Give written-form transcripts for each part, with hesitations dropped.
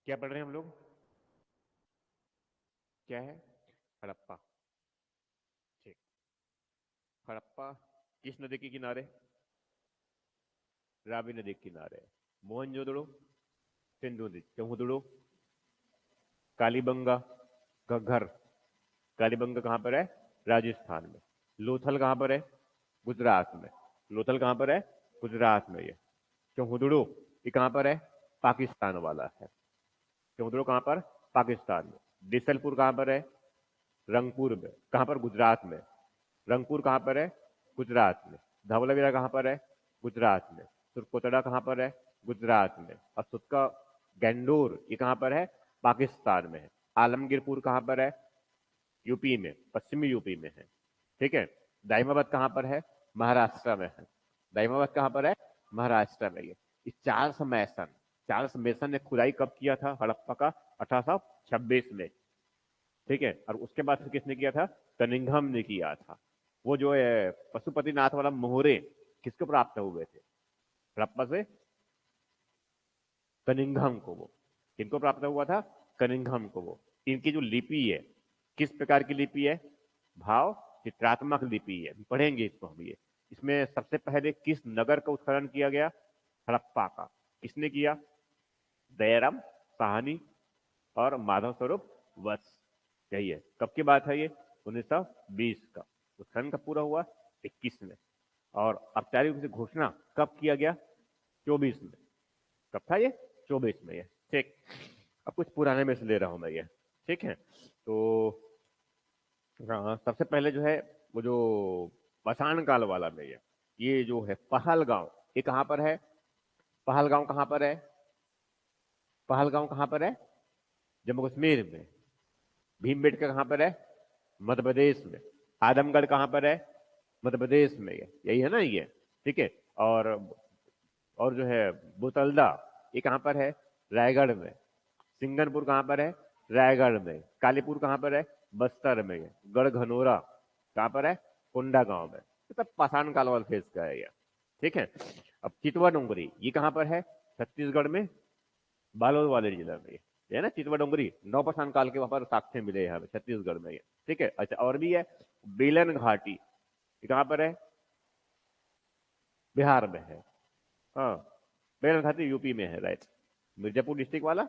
क्या पढ़ रहे हैं हम लोग? क्या है? हड़प्पा। ठीक। हड़प्पा किस नदी के किनारे? रावी नदी के किनारे। मोहनजोदड़ो सिंधु नदी। चौहुदड़ो कालीबंगा घग्घर। कालीबंगा कहाँ पर है? राजस्थान में। लोथल कहाँ पर है? गुजरात में। लोथल कहाँ पर है? गुजरात में। ये चौहुदड़ो ये कहाँ पर है? पाकिस्तान वाला है। चौहुदड़ो कहाँ पर? पाकिस्तान में। डिसलपुर कहाँ पर है? रंगपुर में। कहाँ पर? गुजरात में। रंगपुर कहाँ पर है? गुजरात में। धवलावीरा कहाँ पर है? गुजरात में। सुरकोतड़ा कहाँ पर है? गुजरात में। और सुतका गैंडोर ये कहाँ पर है? पाकिस्तान में है। आलमगीरपुर कहाँ पर है? यूपी में, पश्चिमी यूपी में है। ठीक है। दाइमाबाद कहाँ पर है? महाराष्ट्र में है। दाइमाबाद कहाँ पर है? महाराष्ट्र में। ये चार्ल्स मेसन ने खुदाई कब किया था हड़प्पा का? 1826 में। ठीक है। और उसके बाद फिर किसने किया था? कनिंघम ने किया था। वो जो है पशुपतिनाथ वाला मोहरे किसको प्राप्त हुए थे हड़प्पा से? कनिंघम को। वो किनको प्राप्त हुआ था? कनिंघम को। वो इनकी जो लिपि है किस प्रकार की लिपि है? भाव चित्रात्मक लिपि है। पढ़ेंगे इसको हम। ये इसमें सबसे पहले किस नगर का उत्खनन किया गया? हड़प्पा का। किसने किया? दयाराम साहनी और माधव स्वरूप वत्स। यही है। कब की बात है ये? 1920 का। उत्खनन कब पूरा हुआ? 21 में। और औपचारिक रूप से घोषणा कब किया गया? 24 में। कब था ये? 24 में। ये ठीक। अब कुछ पुराने में से ले रहा हूं मैं ये। ठीक है। तो हाँ, सबसे पहले जो है वो जो पाषाण काल वाला में ये जो है पहलगांव ये कहाँ पर है? पहलगांव कहाँ पर है? पहलगांव कहाँ पर है? जम्मू कश्मीर में। भीमबेटका कहाँ पर है? मध्य प्रदेश में। आदमगढ़ कहाँ पर है? मध्य प्रदेश में। ये यही है ना ये। ठीक है। और जो है बुतलदा ये कहाँ पर है? रायगढ़ में। सिंगनपुर कहाँ पर है? रायगढ़ में। कालीपुर कहाँ पर है? बस्तर में। गढ़घनोरा कहाँ पर है? कोंडा गांव में। ये सब पाषाण काल वाला फेज का है ये। ठीक है। अब चितवा डोंगरी ये कहाँ पर है? छत्तीसगढ़ में, बालोद वाले जिला में। ये है ना चितवा डोंगरी। नौपाषाण काल के वहां पर साक्ष्य मिले यहाँ पे छत्तीसगढ़ में ये। ठीक है। अच्छा और भी है बेलन घाटी ये कहाँ पर है? बिहार में है। हाँ, बेलन घाटी यूपी में है। राइट। मिर्जापुर डिस्ट्रिक्ट वाला।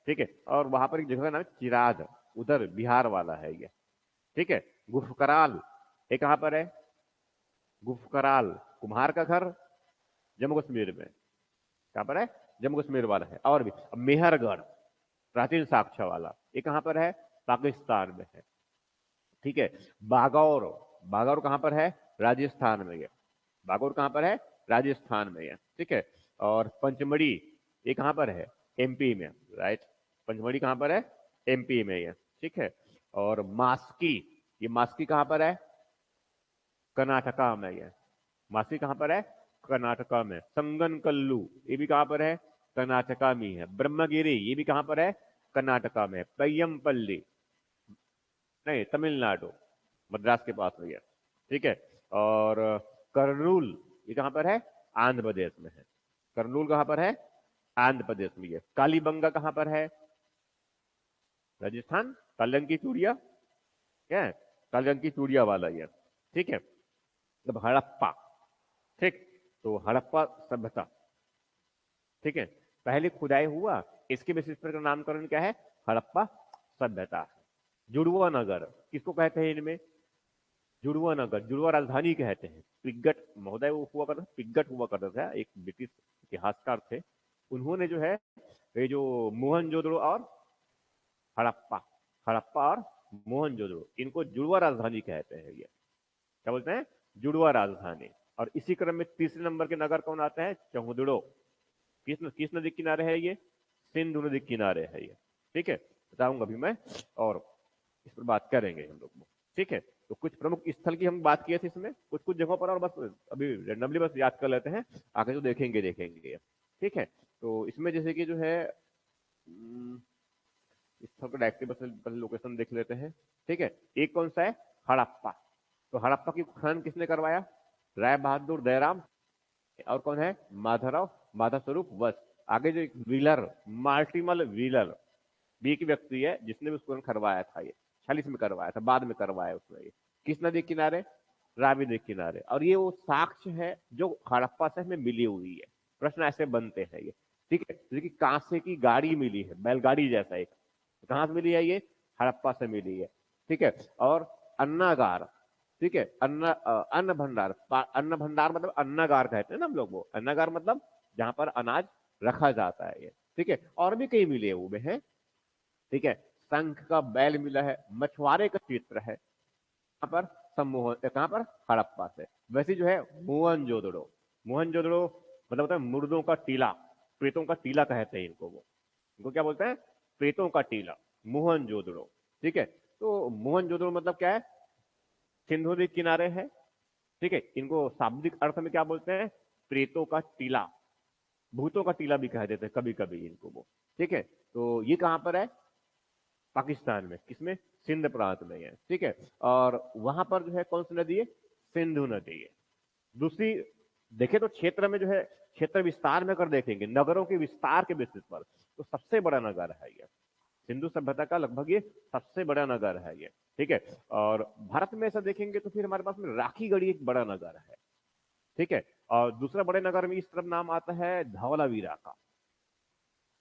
ठीक है। और वहां पर एक जगह का नाम है चिराग, उधर बिहार वाला है ये। ठीक है। गुफकराल ये कहाँ पर है? गुफकराल कुम्हार का घर, जम्मू कश्मीर में। कहाँ पर है? जम्मू कश्मीर वाला है। और भी मेहरगढ़ प्राचीन साक्ष्य वाला ये कहाँ पर है? पाकिस्तान में है। ठीक है। बागौर, बागौर कहाँ पर है? राजस्थान में है। बागौर कहाँ पर है? राजस्थान में है। ठीक है। और पंचमढ़ी ये कहाँ पर है? एमपी में। राइट। पंचमढ़ी कहाँ पर है? एमपी में है। ठीक है। और मास्की ये मास्की कहाँ पर है? कर्नाटका में है। मास्की कहाँ पर है? कर्नाटका में। संगनकल्लू ये भी कहाँ पर है? कर्नाटका में है। ब्रह्मगिरी ये भी कहाँ पर है? कर्नाटका में। पय्यमपल्ली नहीं, तमिलनाडु, मद्रास के पास में है। ठीक है। और करनूल ये कहाँ पर है? आंध्र प्रदेश में है। करनूल कहाँ पर है? आंध्र प्रदेश में है। कालीबंगा कहाँ पर है? राजस्थान। कालरंग की चूड़िया क्या है? कालरंग की चूड़िया वाला ये। ठीक है। अब हड़प्पा। ठीक। तो हड़प्पा सभ्यता। ठीक है। पहले खुदाई हुआ, इसके बेसिस पर का नामकरण क्या है? हड़प्पा सभ्यता। जुड़वा नगर किसको कहते हैं इनमें? जुड़वा नगर, जुड़वा राजधानी कहते हैं। पिग्गट महोदय वो हुआ करता, पिग्गट हुआ करता था, एक ब्रिटिश इतिहासकार थे। उन्होंने जो है ये जो मोहनजोदड़ो और हड़प्पा, हड़प्पा और मोहनजोदड़ो इनको जुड़वा राजधानी कहते हैं। ये क्या बोलते हैं? जुड़वा राजधानी। और इसी क्रम में तीसरे नंबर के नगर कौन आता है? चौहुदड़ो। किस नदी किनारे है ये? सिंधु नदी किनारे है ये। ठीक है। बताऊंगा अभी मैं। और इस पर बात करेंगे हम लोग। ठीक है। तो कुछ प्रमुख स्थल की हम बात किए थे इसमें, कुछ कुछ जगहों पर, और बस अभी रेंडमली बस याद कर लेते हैं, आगे तो देखेंगे। ठीक है। तो इसमें जैसे कि जो है स्थल का डायरेक्टली बस पहले लोकेशन देख लेते हैं। ठीक है। एक कौन सा है? हड़प्पा। तो हड़प्पा की खनन किसने करवाया? राय बहादुर दयाराम। और कौन है? माधवराव माधव स्वरूप वत्स। आगे जो एक व्हीलर, मार्टिमल व्हीलर भी एक व्यक्ति है जिसने भी उसको करवाया था, ये 46 में करवाया था, बाद में करवाया उसने ये। किस नदी के किनारे? रावी नदी के किनारे। और ये वो साक्ष्य है जो हड़प्पा से हमें मिली हुई है। प्रश्न ऐसे बनते हैं ये, ठीक है। जैसे कि कांसे की गाड़ी मिली है, बैलगाड़ी जैसा एक, कहां से मिली है ये? हड़प्पा से मिली है, ठीक है। और अन्नागार, ठीक है, अन्न भंडार, अन्न भंडार मतलब अन्नागार कहते हैं ना हम लोग, वो अन्नागार मतलब जहां पर अनाज रखा जाता है ये, ठीक है। और भी कई मिले हुए हैं, ठीक है। शंख का बैल मिला है, मछुआरे का चित्र है, कहां पर? सम्मोहन, कहां पर? हड़प्पा से। वैसे जो है मोहनजोदड़ो, मोहनजोदड़ो मतलब होता है मुर्दों का टीला, प्रेतों का टीला कहते हैं इनको, वो इनको क्या बोलते हैं? प्रेतों का टीला, मोहनजोदड़ो, ठीक है। तो मोहनजोदड़ो मतलब क्या है? सिंधु नदी किनारे है, ठीक है। इनको शाब्दिक अर्थ में क्या बोलते हैं? प्रेतों का टीला, भूतों का टीला भी कह देते हैं कभी कभी इनको वो, ठीक है। तो ये कहां पर है? पाकिस्तान में, किसमें? सिंध प्रांत में है, ठीक है। और वहां पर जो है कौन सी नदी है? सिंधु नदी है। दूसरी देखें तो क्षेत्र में जो है, क्षेत्र विस्तार में अगर देखेंगे, नगरों के विस्तार के बेसिस पर, तो सबसे बड़ा नगर है ये, सिंधु सभ्यता का लगभग ये सबसे बड़ा नगर है ये, ठीक है। और भारत में ऐसा देखेंगे तो फिर हमारे पास में राखीगढ़ी एक बड़ा नगर है, ठीक है। और दूसरा बड़े नगर में इस तरफ नाम आता है धवलावीरा का,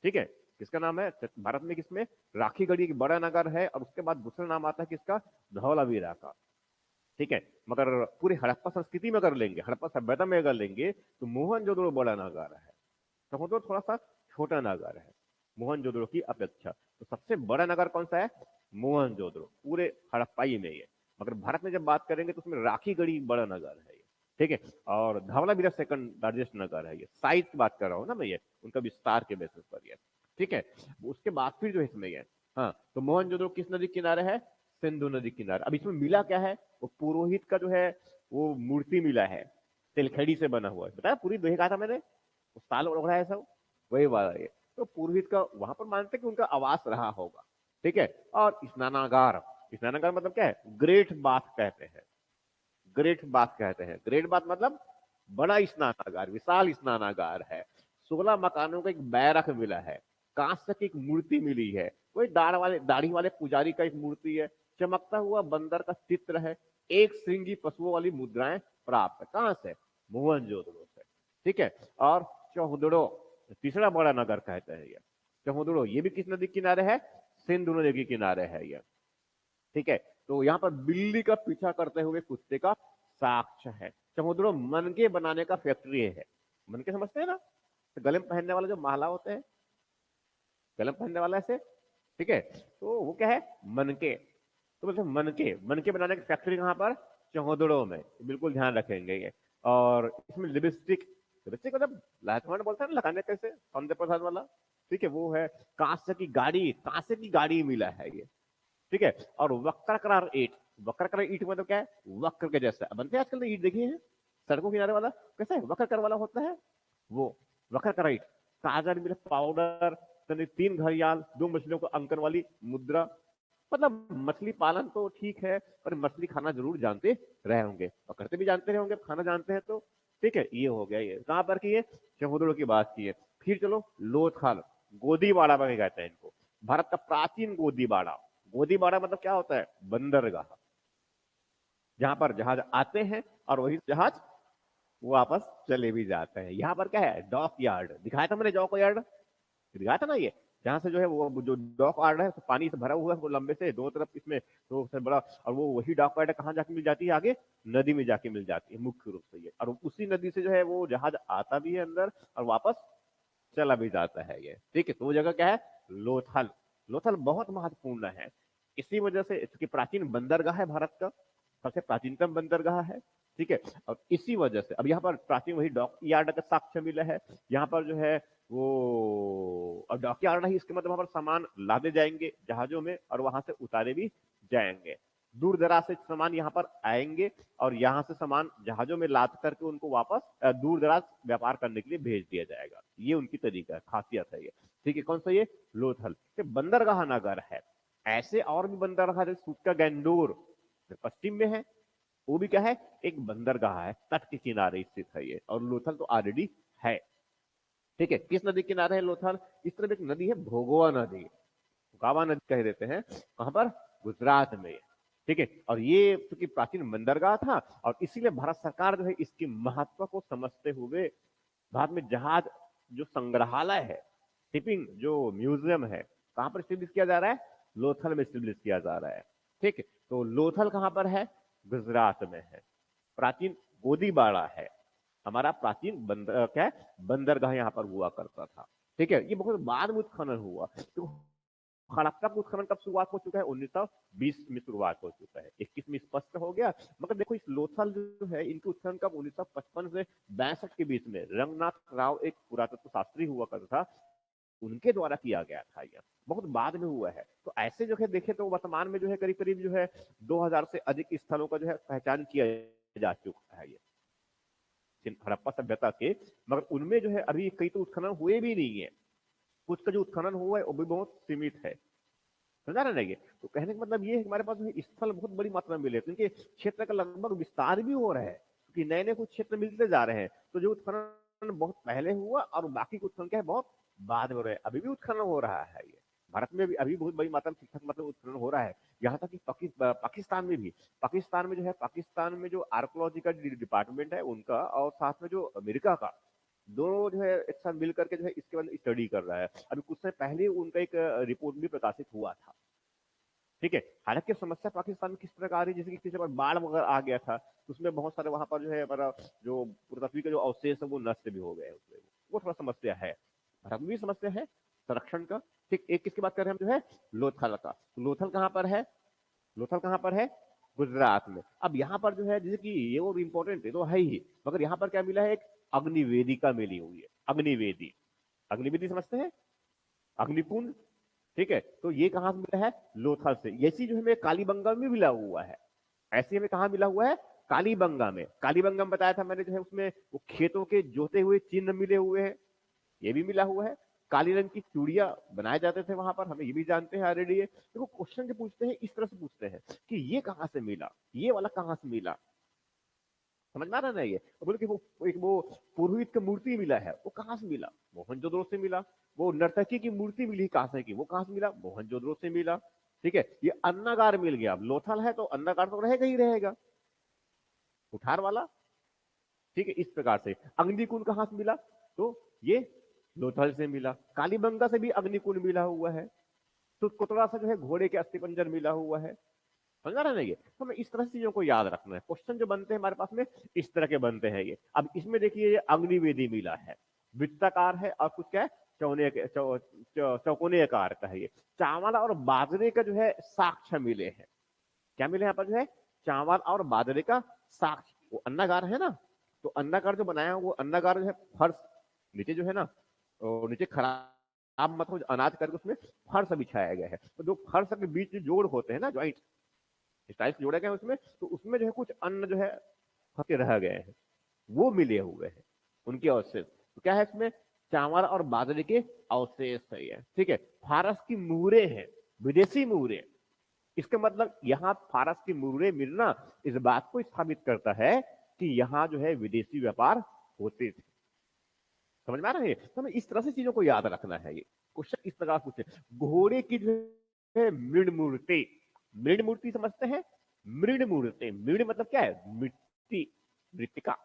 ठीक है। किसका नाम है भारत में? किसमें? राखीगढ़ी एक बड़ा नगर है, और उसके बाद दूसरा नाम आता है किसका? धवलावीरा का, ठीक है। मगर पूरी हड़प्पा संस्कृति में अगर लेंगे, हड़प्पा सभ्यता में अगर लेंगे, तो मोहनजोदड़ो बड़ा नगर है, समुद्र थोड़ा सा छोटा नगर है मोहनजोदड़ो की अपेक्षा। तो सबसे बड़ा नगर कौन सा है? मोहनजोदड़ो, पूरे हड़प्पाई में ये। मगर भारत में जब बात करेंगे तो उसमें राखीगढ़ी बड़ा नगर है ये, ठीक है। और धवलावीरा सेकंड लार्जेस्ट नगर है ये, साइज की बात कर रहा हूँ ना मैं, ये उनका विस्तार के बेसिस पर ये, ठीक है। उसके बाद फिर जो है इसमें ये, हाँ, तो मोहनजोदड़ो किस नदी किनारे है? सिंधु नदी किनारे। अब इसमें मिला क्या है? वो पुरोहित का जो है वो मूर्ति मिला है, तिलखड़ी से बना हुआ है, बताया पूरी दोहे कहा था मैंने, वो साल ओढ़ रहा है सब, वही वाला ये। तो पुरोहित का वहां पर मानते हैं कि उनका आवास रहा होगा, ठीक है। और स्नानागार, स्नानागार मतलब क्या है? ग्रेट बाथ कहते हैं, ग्रेट बाथ कहते हैं। ग्रेट बाथ मतलब बड़ा स्नानागार, विशाल स्नानागार है। 16 मकानों का एक बैरक मिला है, कांस्य की एक मूर्ति मिली है, वही दाढ़ी वाले पुजारी का एक मूर्ति है, चमकता हुआ बंदर का चित्र है, एक श्रृंगी पशुओं वाली मुद्राएं प्राप्त है। कहां से? मोहनजोदड़ो से, ठीक है। और चौहदड़ो, तीसरा बड़ा नगर कहते हैं ये, चौहदड़ो, ये भी किस नदी किनारे है? सिंधु नदी के किनारे है ये, ठीक है। तो यहाँ पर बिल्ली का पीछा करते हुए कुत्ते का साक्ष्य है। समुद्रों मनके बनाने का फैक्ट्री है, मनके समझते हैं ना, तो गले में पहनने वाला जो माला होते हैं, गले में पहनने वाला ऐसे, ठीक है। तो वो क्या है? मनके। तो मतलब मनके, मनके बनाने की फैक्ट्री कहां पर? चौहदड़ों में, बिल्कुल ध्यान रखेंगे ये। और इसमें लिपस्टिक, लिपस्टिक मतलब लाखवान बोलता है ना लगाने कैसे, सौंदर्य प्रसाद वाला, ठीक है, वो है। कांस्य की गाड़ी, कांस्य की गाड़ी मिला है ये, ठीक है। और वक्रकार ईट, वक्रकार ईट मतलब क्या है? वक्र के जैसा बनते हैं आजकल, तो ईट देखिए हैं सड़कों किनारे वाला, कैसा है वक्रकर वाला होता है वो, वक्रकार ईट। काजल मिले, पाउडर, 3 घड़ियाल, 2 मछलियों को अंकन वाली मुद्रा। मतलब मछली पालन तो ठीक है, पर मछली खाना जरूर जानते रहे होंगे, और करते भी जानते रहे होंगे, खाना जानते हैं तो, ठीक है। ये हो गया, ये कहां पर की है? समुद्रों की बात की है। फिर चलो लोथल, गोदीबाड़ा में कहते हैं इनको, भारत का प्राचीन गोदीबाड़ा। गोदीबाड़ा मतलब क्या होता है? बंदरगाह, जहां पर जहाज आते हैं और वही जहाज वापस चले भी जाते हैं। यहाँ पर क्या है? डॉक यार्ड दिखाया था मैंने, डॉक यार्ड दिखाया था ना ये, जहां से जो है वो जो डॉक यार्ड है, तो पानी से भरा हुआ है वो लंबे से दोनों तरफ इसमें, तो उससे बड़ा। और वो वही डॉक यार्ड कहाँ जाके मिल जाती है? आगे नदी में जाके मिल जाती है मुख्य रूप से ये, और उसी नदी से जो है वो जहाज आता भी है अंदर और वापस चला भी जाता है ये, ठीक है। तो वो जगह क्या है? लोथल। लोथल बहुत महत्वपूर्ण है, इसी वजह से इसकी प्राचीन बंदरगाह है, भारत का सबसे प्राचीनतम बंदरगाह है, ठीक है। और इसी वजह से अब यहाँ पर प्राचीन वही डॉक यार्ड का साक्ष्य मिला है। यहाँ पर जो है वो, और डॉक यार्ड ही इसके मतलब वहां पर सामान लादे जाएंगे जहाजों में, और वहां से उतारे भी जाएंगे। दूर दराज से सामान यहाँ पर आएंगे, और यहाँ से सामान जहाजों में लाद करके उनको वापस दूर दराज व्यापार करने के लिए भेज दिया जाएगा। ये उनकी तरीका है, खासियत है ये, ठीक है। कौन सा ये? लोथल, ये बंदरगाह नगर है। ऐसे और भी बंदरगाह जैसे सूटका गैंडोर पश्चिम में है, वो भी क्या है? एक बंदरगाह है, तट के किनारे स्थित है ये। और लोथल तो ऑलरेडी है, ठीक है। किस नदी किनारे है लोथल? इस तरफ एक नदी है भोगवा नदी, फुकावा नदी कह देते हैं, कहां पर, गुजरात में, ठीक है। और ये चूंकि प्राचीन बंदरगाह था और इसीलिए भारत सरकार जो है इसके महत्व को समझते हुए भारत में जहाज जो संग्रहालय है, शिपिंग जो म्यूजियम है, कहां पर स्टेब्लिश किया जा रहा है, लोथल में स्टेब्लिश किया जा रहा है, ठीक है। तो लोथल कहां पर है, गुजरात में है। प्राचीन गोदीबाड़ा है हमारा, प्राचीन बंदर क्या है, बंदरगाह यहाँ पर हुआ करता था, ठीक है। ये बहुत बाद में उत्खनन हुआ, तो हड़प्पा का उत्खनन कब शुरुआत हो चुका है, 1920 में शुरुआत हो चुका है, 21 में स्पष्ट हो गया। मगर देखो इस लोथल जो है इनके उत्खनन कब, 1955 से 62 के बीच में रंगनाथ राव एक पुरातत्व शास्त्री हुआ करता था, उनके द्वारा किया गया था, यह बहुत बाद में हुआ है। तो ऐसे जो है देखे तो वर्तमान में जो है करीब करीब जो है 2000 से अधिक स्थलों का जो है पहचान किया जा चुका है ये हड़प्पा सभ्यता के। मगर उनमें जो है अभी कई तो उत्खनन हुए भी नहीं है, कुछ का जो उत्खनन हुआ है वो भी बहुत सीमित है, समझा रहे ना। ये तो कहने का मतलब ये है हमारे पास स्थल बहुत बड़ी मात्रा में मिले, क्योंकि क्षेत्र का लगभग विस्तार भी हो रहा है, क्योंकि नए नए कुछ क्षेत्र मिलते जा रहे हैं। तो जो उत्खनन बहुत पहले हुआ और बाकी उत्खनन क्या है बहुत बाद में हो रहे हैं, अभी भी उत्खनन हो रहा है ये भारत में अभी बहुत बड़ी मात्रा में ठीक ठाक मतलब उत्खनन हो रहा है। यहाँ तक कि पाकिस्तान में भी, पाकिस्तान में जो है, पाकिस्तान में जो आर्कोलॉजिकल डिपार्टमेंट है उनका और साथ में जो अमेरिका का, दोनों जो है एक साथ मिल करके जो है इसके बाद स्टडी कर रहा है। अभी कुछ समय पहले उनका एक रिपोर्ट भी प्रकाशित हुआ था, ठीक है। हालांकि समस्या पाकिस्तान में किस प्रकार आ रही है, जैसे कि पिछले बार बाढ़ वगैरह आ गया था, तो उसमें बहुत सारे वहां पर जो है हमारा जो पृथ्वी के जो अवशेष है वो नष्ट भी हो गए उसमें, वो थोड़ा समस्या है, भारत में भी समस्या है संरक्षण का, ठीक। एक किसकी बात कर रहे हैं हम जो है, लोथल का। तो लोथल कहाँ पर है, लोथल कहाँ पर है, गुजरात में। अब यहाँ पर जो है जैसे कि ये वो इंपॉर्टेंट है तो है ही, मगर यहाँ पर क्या मिला है, एक अग्निवेदिका मिली हुई है, अग्निवेदी, अग्निवेदी समझते हैं, अग्निकुंड, ठीक है। तो ये कहां से मिला है, लोथल से। ये चीज जो हमें कालीबंगा में मिला हुआ है, ऐसे हमें कहा मिला हुआ है, कालीबंगा में। कालीबंगा में बताया था मैंने जो है उसमें वो खेतों के जोते हुए चिन्ह मिले हुए हैं, ये भी मिला हुआ है। काली रंग की चूड़ियां बनाए जाते थे वहां पर, हमें ये भी जानते हैं ऑलरेडी। देखो क्वेश्चन जो पूछते हैं इस तरह से पूछते हैं कि ये कहां से मिला, ये वाला कहां से मिला, समझ में आ रहा ना। ये बोले कि वो एक वो पुरोहित की मूर्ति मिला है, वो कहां से मिला, मोहनजोदड़ो से मिला। वो नर्तकी की मूर्ति मिली कहां से की, वो कहां से मिला, मोहनजोदड़ो से मिला, ठीक है। ये अन्नागार मिल गया, अब लोथल है तो अन्नागार तो रहेगा ही रहेगा, कुठार वाला, ठीक है। इस प्रकार से अग्निकुंड कहां से मिला, तो ये लोथल से मिला। कालीबंगा से भी अग्निकुंड मिला हुआ है। तो कोतरा से जो है घोड़े के अस्थिपंजर मिला हुआ है, समझा रहे ना। ये तो हमें इस तरह से चीजों को याद रखना है, क्वेश्चन जो बनते हैं हमारे पास में इस तरह के बनते हैं ये। अब इसमें देखिए ये अग्निवेदी मिला है, वृत्ताकार है और कुछ क्या है, चौकोने आकार का है ये। चावल और बाजरे का जो है साक्ष्य मिले हैं, क्या मिले यहाँ पर जो है, चावल और बाजरे का साक्ष्य। वो अन्नागार है ना, तो अन्नागार जो बनाया वो अन्नागार जो है फर्श नीचे जो है ना, और नीचे खराब मतलब अनाज करके उसमें फर्श बिछाया गया है। तो जो फर्श के बीच जो जोड़ होते हैं ना, ज्वाइंट स्टाइल्स जोड़े गए उसमें, तो उसमें जो है कुछ अन्न जो है फंसे रह गए हैं, वो मिले हुए हैं उनके अवशेष। तो क्या है इसमें, चावल और बाजरे के अवशेष है ये, ठीक है। फारस की मुहरे हैं, विदेशी मुहरे। इसका मतलब यहाँ फारस की मुहरे मिलना इस बात को स्थापित करता है कि यहाँ जो है विदेशी व्यापार होते थे, समझ में आ रहा है। तो हमें इस तरह से चीजों को याद रखना है। ये क्वेश्चन इस प्रकार पूछे, घोड़े की जो है मृण मूर्ति, मृण मूर्ति समझते हैं, मृण मूर्ति, मृण मतलब क्या है, मिट्टी, मृतिका,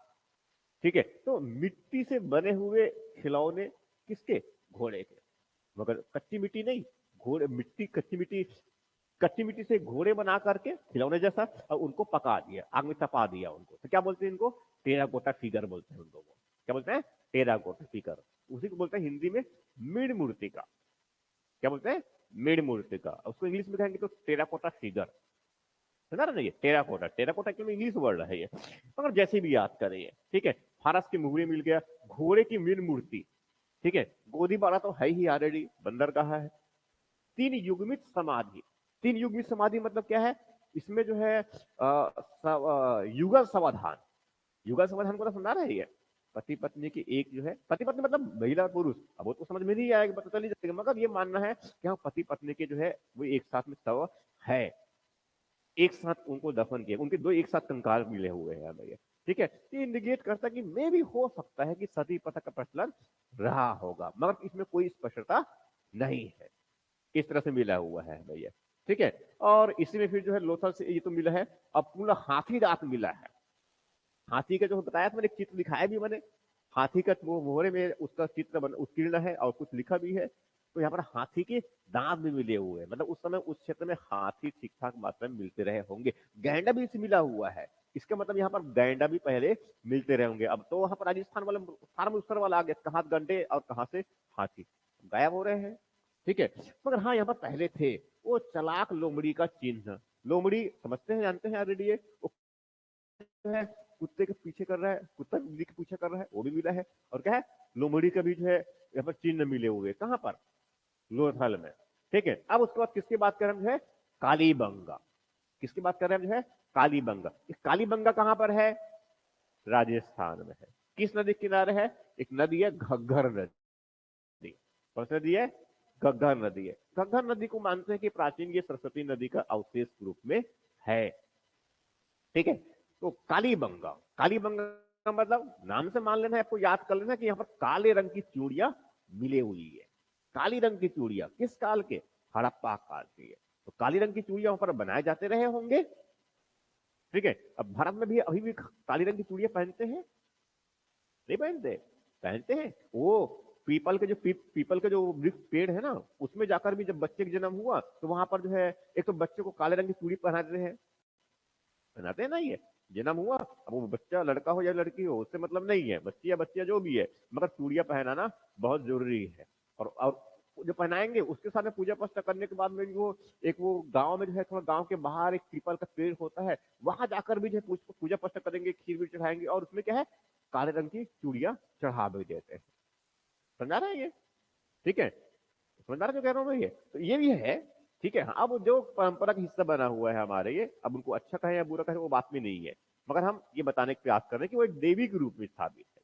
ठीक है। तो मिट्टी से बने हुए खिलौने किसके, घोड़े के, मगर कच्ची मिट्टी नहीं, घोड़े मिट्टी, कच्ची मिट्टी, कच्ची मिट्टी से घोड़े बना करके खिलौने जैसा, और उनको पका दिया, आग में तपा दिया उनको, तो क्या बोलते हैं इनको, टेराकोटा फिगर बोलते हैं उनको, वो क्या बोलते हैं, टेराकोटा फिगर। उसी को बोलते हैं हिंदी में मृण मूर्ति का, क्या बोलते हैं, मृण मूर्ति का। उसको इंग्लिश में कहेंगे तो टेराकोटा फिगर, समझा रहे ना। ये टेराकोटा, टेराकोटा क्यों इंग्लिश वर्ड है ये, मगर जैसे भी याद करें ये, ठीक है। फारस की मुहरे मिल गया, घोड़े की मृण मूर्ति, ठीक है। गोदीबाड़ा तो है ही ऑलरेडी, बंदरगाह है। तीन युग्मित समाधि, तीन युग्मित समाधि मतलब क्या है, इसमें जो है युगल समाधान, युगल समाधान को तो समझा रहे हैं। पति पत्नी की एक जो है, पति पत्नी मतलब महिला और पुरुष, अब वो तो समझ में नहीं आएगा, पता चल नहीं जाएगा, मगर ये मानना है कि हाँ पति पत्नी के जो है वो एक साथ में शव है, एक साथ उनको दफन किया, उनके दो एक साथ कंकाल मिले हुए हैं भैया, ठीक है। ये इंडिकेट करता है कि मे भी हो सकता है कि सती प्रथा का प्रचलन रहा होगा, मगर इसमें कोई स्पष्टता नहीं है, इस तरह से मिला हुआ है भैया, ठीक है। और इसी में फिर जो है लोथल से ये तो मिला है। अब पूरा हाथी दांत मिला है। हाथी का जो बताया था मैंने, चित्र दिखाया भी मैंने, हाथी का वो मोहरे में उसका चित्र उत्कीर्ण है और कुछ लिखा भी है। तो यहाँ पर हाथी के दांत भी मिले हुए हैं, मतलब उस समय उस क्षेत्र में हाथी ठीक ठाक मात्रा में मिलते रहे होंगे। गैंडा भी इसे मिला हुआ है, इसका मतलब यहाँ पर गैंडा भी पहले मिलते रहे होंगे। अब तो वहां पर राजस्थान वाला फार्म उत्तर वाला आ गया, कहाँ गंडे और कहाँ से हाथी गायब हो रहे हैं, ठीक है। मगर हाँ, यहाँ पर पहले थे वो चलाक लोमड़ी का चिन्ह। लोमड़ी समझते हैं, जानते हैं ऑलरेडी, ये है कुत्ते के पीछे कर रहा है, कुत्ता बिल्ली के पीछे कर रहा है, वो भी मिला है। और क्या है, लोमड़ी का भी जो है यहाँ पर चिन्ह मिले हुए, कहां पर, लोथल में, ठीक है। अब उसके बाद किसकी बात कर रहे हैं, जो है कालीबंगा। किसकी बात कर रहे हैं, जो है कालीबंगा। कालीबंगा कहां पर है, राजस्थान में है। किस नदी के किनारे है, एक नदी है घग्गर नदी। कौन सी नदी है, घग्गर नदी है। घग्गर नदी को मानते हैं कि प्राचीन ये सरस्वती नदी का अवशेष रूप में है, ठीक है। तो कालीबंगा, कालीबंगा का मतलब नाम से मान लेना है, आपको याद कर लेना कि यहाँ पर काले रंग की चूड़ियां मिले हुई है। काली रंग की चूड़ियां किस काल के, हड़प्पा काल की है। तो काली रंग की चूड़ियां वहां पर बनाए जाते रहे होंगे, ठीक है। अब भारत में भी अभी भी काली रंग की चूड़ियां पहनते हैं, नहीं पहनते, पहनते हैं। वो पीपल के जो पीपल के जो वृक्ष पेड़ है ना, उसमें जाकर भी जब बच्चे का जन्म हुआ तो वहां पर जो है एक तो बच्चे को काले रंग की चूड़ी पहनाते हैं, बनाते हैं ना, ये जन्म हुआ, अब वो बच्चा लड़का हो या लड़की हो उससे मतलब नहीं है, बच्ची या बच्चिया जो भी है, मगर चूड़ियां पहनाना बहुत जरूरी है। और जो पहनाएंगे उसके साथ में पूजा पाठ करने के बाद में वो एक वो गांव में जो है, थोड़ा गांव के बाहर एक पीपल का पेड़ होता है, वहां जाकर भी जो है पूजा पाठ करेंगे, खीर भी चढ़ाएंगे और उसमें क्या है, काले रंग की चूड़ियां चढ़ा भी देते हैं। समझा रहे हैं ये, ठीक है, समझदार जो कह रहा हूँ मैं ये, तो ये भी है, ठीक है। हाँ, अब जो परंपरा का हिस्सा बना हुआ है हमारे ये, अब उनको अच्छा कहें या बुरा कहें वो बात में नहीं है, मगर हम ये बताने का प्रयास कर रहे हैं कि वो एक देवी के रूप में स्थापित है,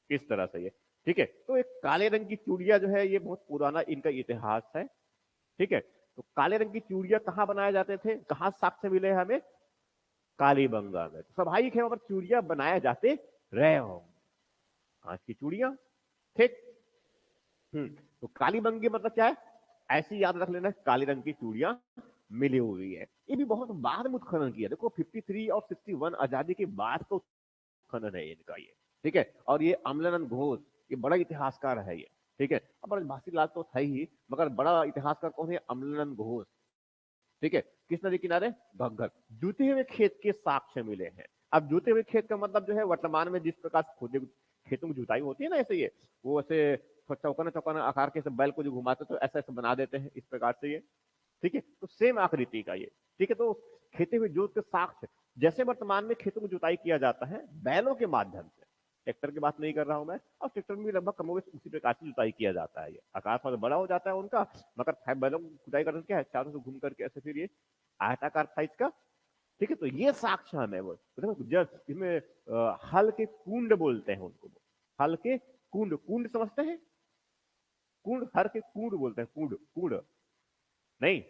इस तरह से ये, ठीक है। तो एक काले रंग की चूड़िया जो है ये बहुत पुराना इनका इतिहास है, ठीक है। तो काले रंग की चूड़िया कहाँ बनाए जाते थे, कहाँ साक्ष्य मिले हमें, कालीबंगा में। तो स्वाभाविक है वहां पर चूड़िया बनाए जाते रहे होंगे, कांच की चूड़िया, ठीक। तो काली बंगी मतलब क्या है, ऐसी याद रख लेना, काले रंग की चूड़ियां मिली हुई है। ये भी बहुत बाद में उत्खनन किया, देखो 53 और 61 आजादी के बाद का उत्खनन है इनका ये, ठीक है। और ये अमलानंद घोष, ये बड़ा इतिहासकार है ये, ठीक है। अब ब्रजभाषी लाल तो था ही, मगर बड़ा इतिहासकार कौन है, अमलानंद घोष, ठीक है। किस नदी किनारे, घग्गर। जूते हुए खेत के साक्ष्य मिले हैं। अब जूते हुए खेत का मतलब जो है वर्तमान में जिस प्रकार से खोदे खेतों में जुताई होती है ना, ऐसे ये वो ऐसे चौकाना चौकाना आकार के बैल को जो घुमाते तो ऐसा ऐसा बना देते हैं इस प्रकार से ये, ठीक है। तो सेम आकृति का ये, ठीक है। तो खेते हुए जोत के साक्ष्य, जैसे वर्तमान में खेतों में जुताई किया जाता है बैलों के माध्यम से, ट्रैक्टर की बात नहीं कर रहा हूं मैं, और ट्रैक्टर में भी लगभग कमोबेश उसी प्रकार से जुताई किया जाता है। ये आकार थोड़ा बड़ा हो जाता है उनका, मगर बैलों की खुदाई करते क्या है, चारों से घूम करके ऐसे फिर ये आयताकार साइज का, ठीक है। तो ये साक्ष्य है वो, तो जब इसमें हल के कुंड बोलते हैं उनको, हल के कुंड, कुंड समझते हैं, कुंड, हर के कुंड बोलते हैं, कुंड, कुंड नहीं।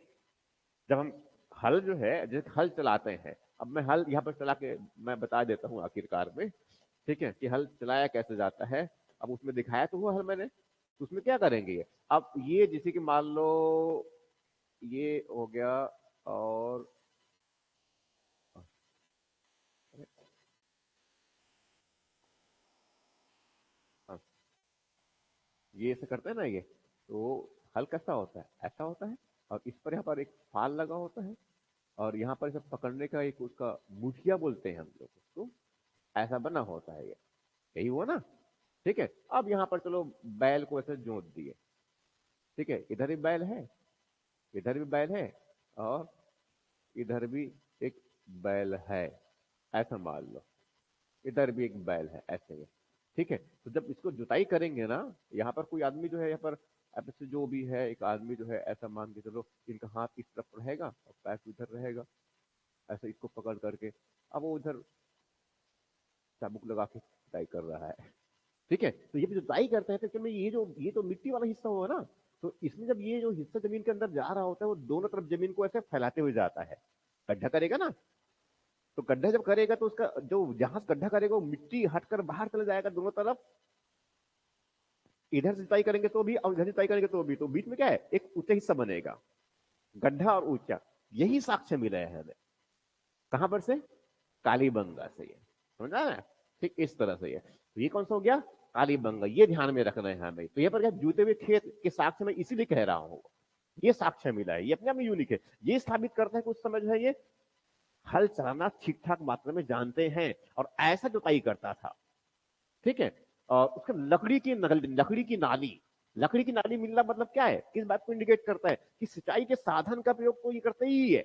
जब हम हल जो है, जैसे हल चलाते हैं, अब मैं हल यहाँ पर चला के मैं बता देता हूँ आखिरकार में, ठीक है, कि हल चलाया कैसे जाता है। अब उसमें दिखाया तो हुआ हल मैंने, तो उसमें क्या करेंगे ये, अब ये जैसे कि मान लो ये हो गया, और हाँ, ये ऐसे करते हैं ना ये, तो हल कैसा होता है, ऐसा होता है, और इस पर यहाँ पर एक फाल लगा होता है, और यहाँ पर इसे पकड़ने का एक उसका मुठिया बोलते हैं हम लोग उसको, ऐसा बना होता है ये, यही हुआ ना, ठीक है। अब यहाँ पर चलो बैल को ऐसे जोत दिए, ठीक है, इधर भी बैल है, इधर भी बैल है, और इधर भी एक बैल है, ऐसा मान लो, इधर भी एक बैल है, ऐसे ही, ठीक है। तो जब इसको जुताई करेंगे ना, यहाँ पर कोई आदमी जो है, यहाँ पर अब से जो भी है एक आदमी जो है, ऐसा मान के चलो, इनका हाथ इस तरफ रहेगा और पैर इधर रहेगा, ऐसे इसको पकड़ करके, अब वो उधर चाबुक लगा के जुताई कर रहा है, ठीक है। तो ये भी जुताई करते हैं तो ये जो मिट्टी वाला हिस्सा होगा ना, तो इसमें जब ये जो हिस्सा जमीन के अंदर जा रहा होता है वो दोनों तरफ जमीन को ऐसे फैलाते हुए जाता है, गड्ढा करेगा ना, तो गड्ढा जब करेगा तो उसका जो जहां से गड्ढा करेगा वो मिट्टी हटकर बाहर चले जाएगा दोनों तरफ, इधर से जुताई करेंगे तो भी और इधर से जुताई करेंगे तो भी, तो बीच में क्या है, एक ऊंचा हिस्सा बनेगा, गड्ढा और ऊंचा। यही साक्ष्य मिला है हमें। कहां पर से? कालीबंगा से। ये समझा ना? ठीक इस तरह से ये, तो ये कौन सा हो गया? कालीबंगा। ये ध्यान में रखना है हमें। तो ये पर क्या, जूते हुए खेत के साक्ष्य में इसीलिए कह रहा हूं, ये साक्ष्य मिला है, ये अपने आप में यूनिक है। ये साबित करता है कि उस समय जो है ये हल चलाना ठीक ठाक मात्रा में जानते हैं और ऐसा जुताई करता था। ठीक है। और उसका लकड़ी की नाली मिलना मतलब क्या है, किस बात को इंडिकेट करता है कि सिंचाई के साधन का प्रयोग तो ये करते ही है।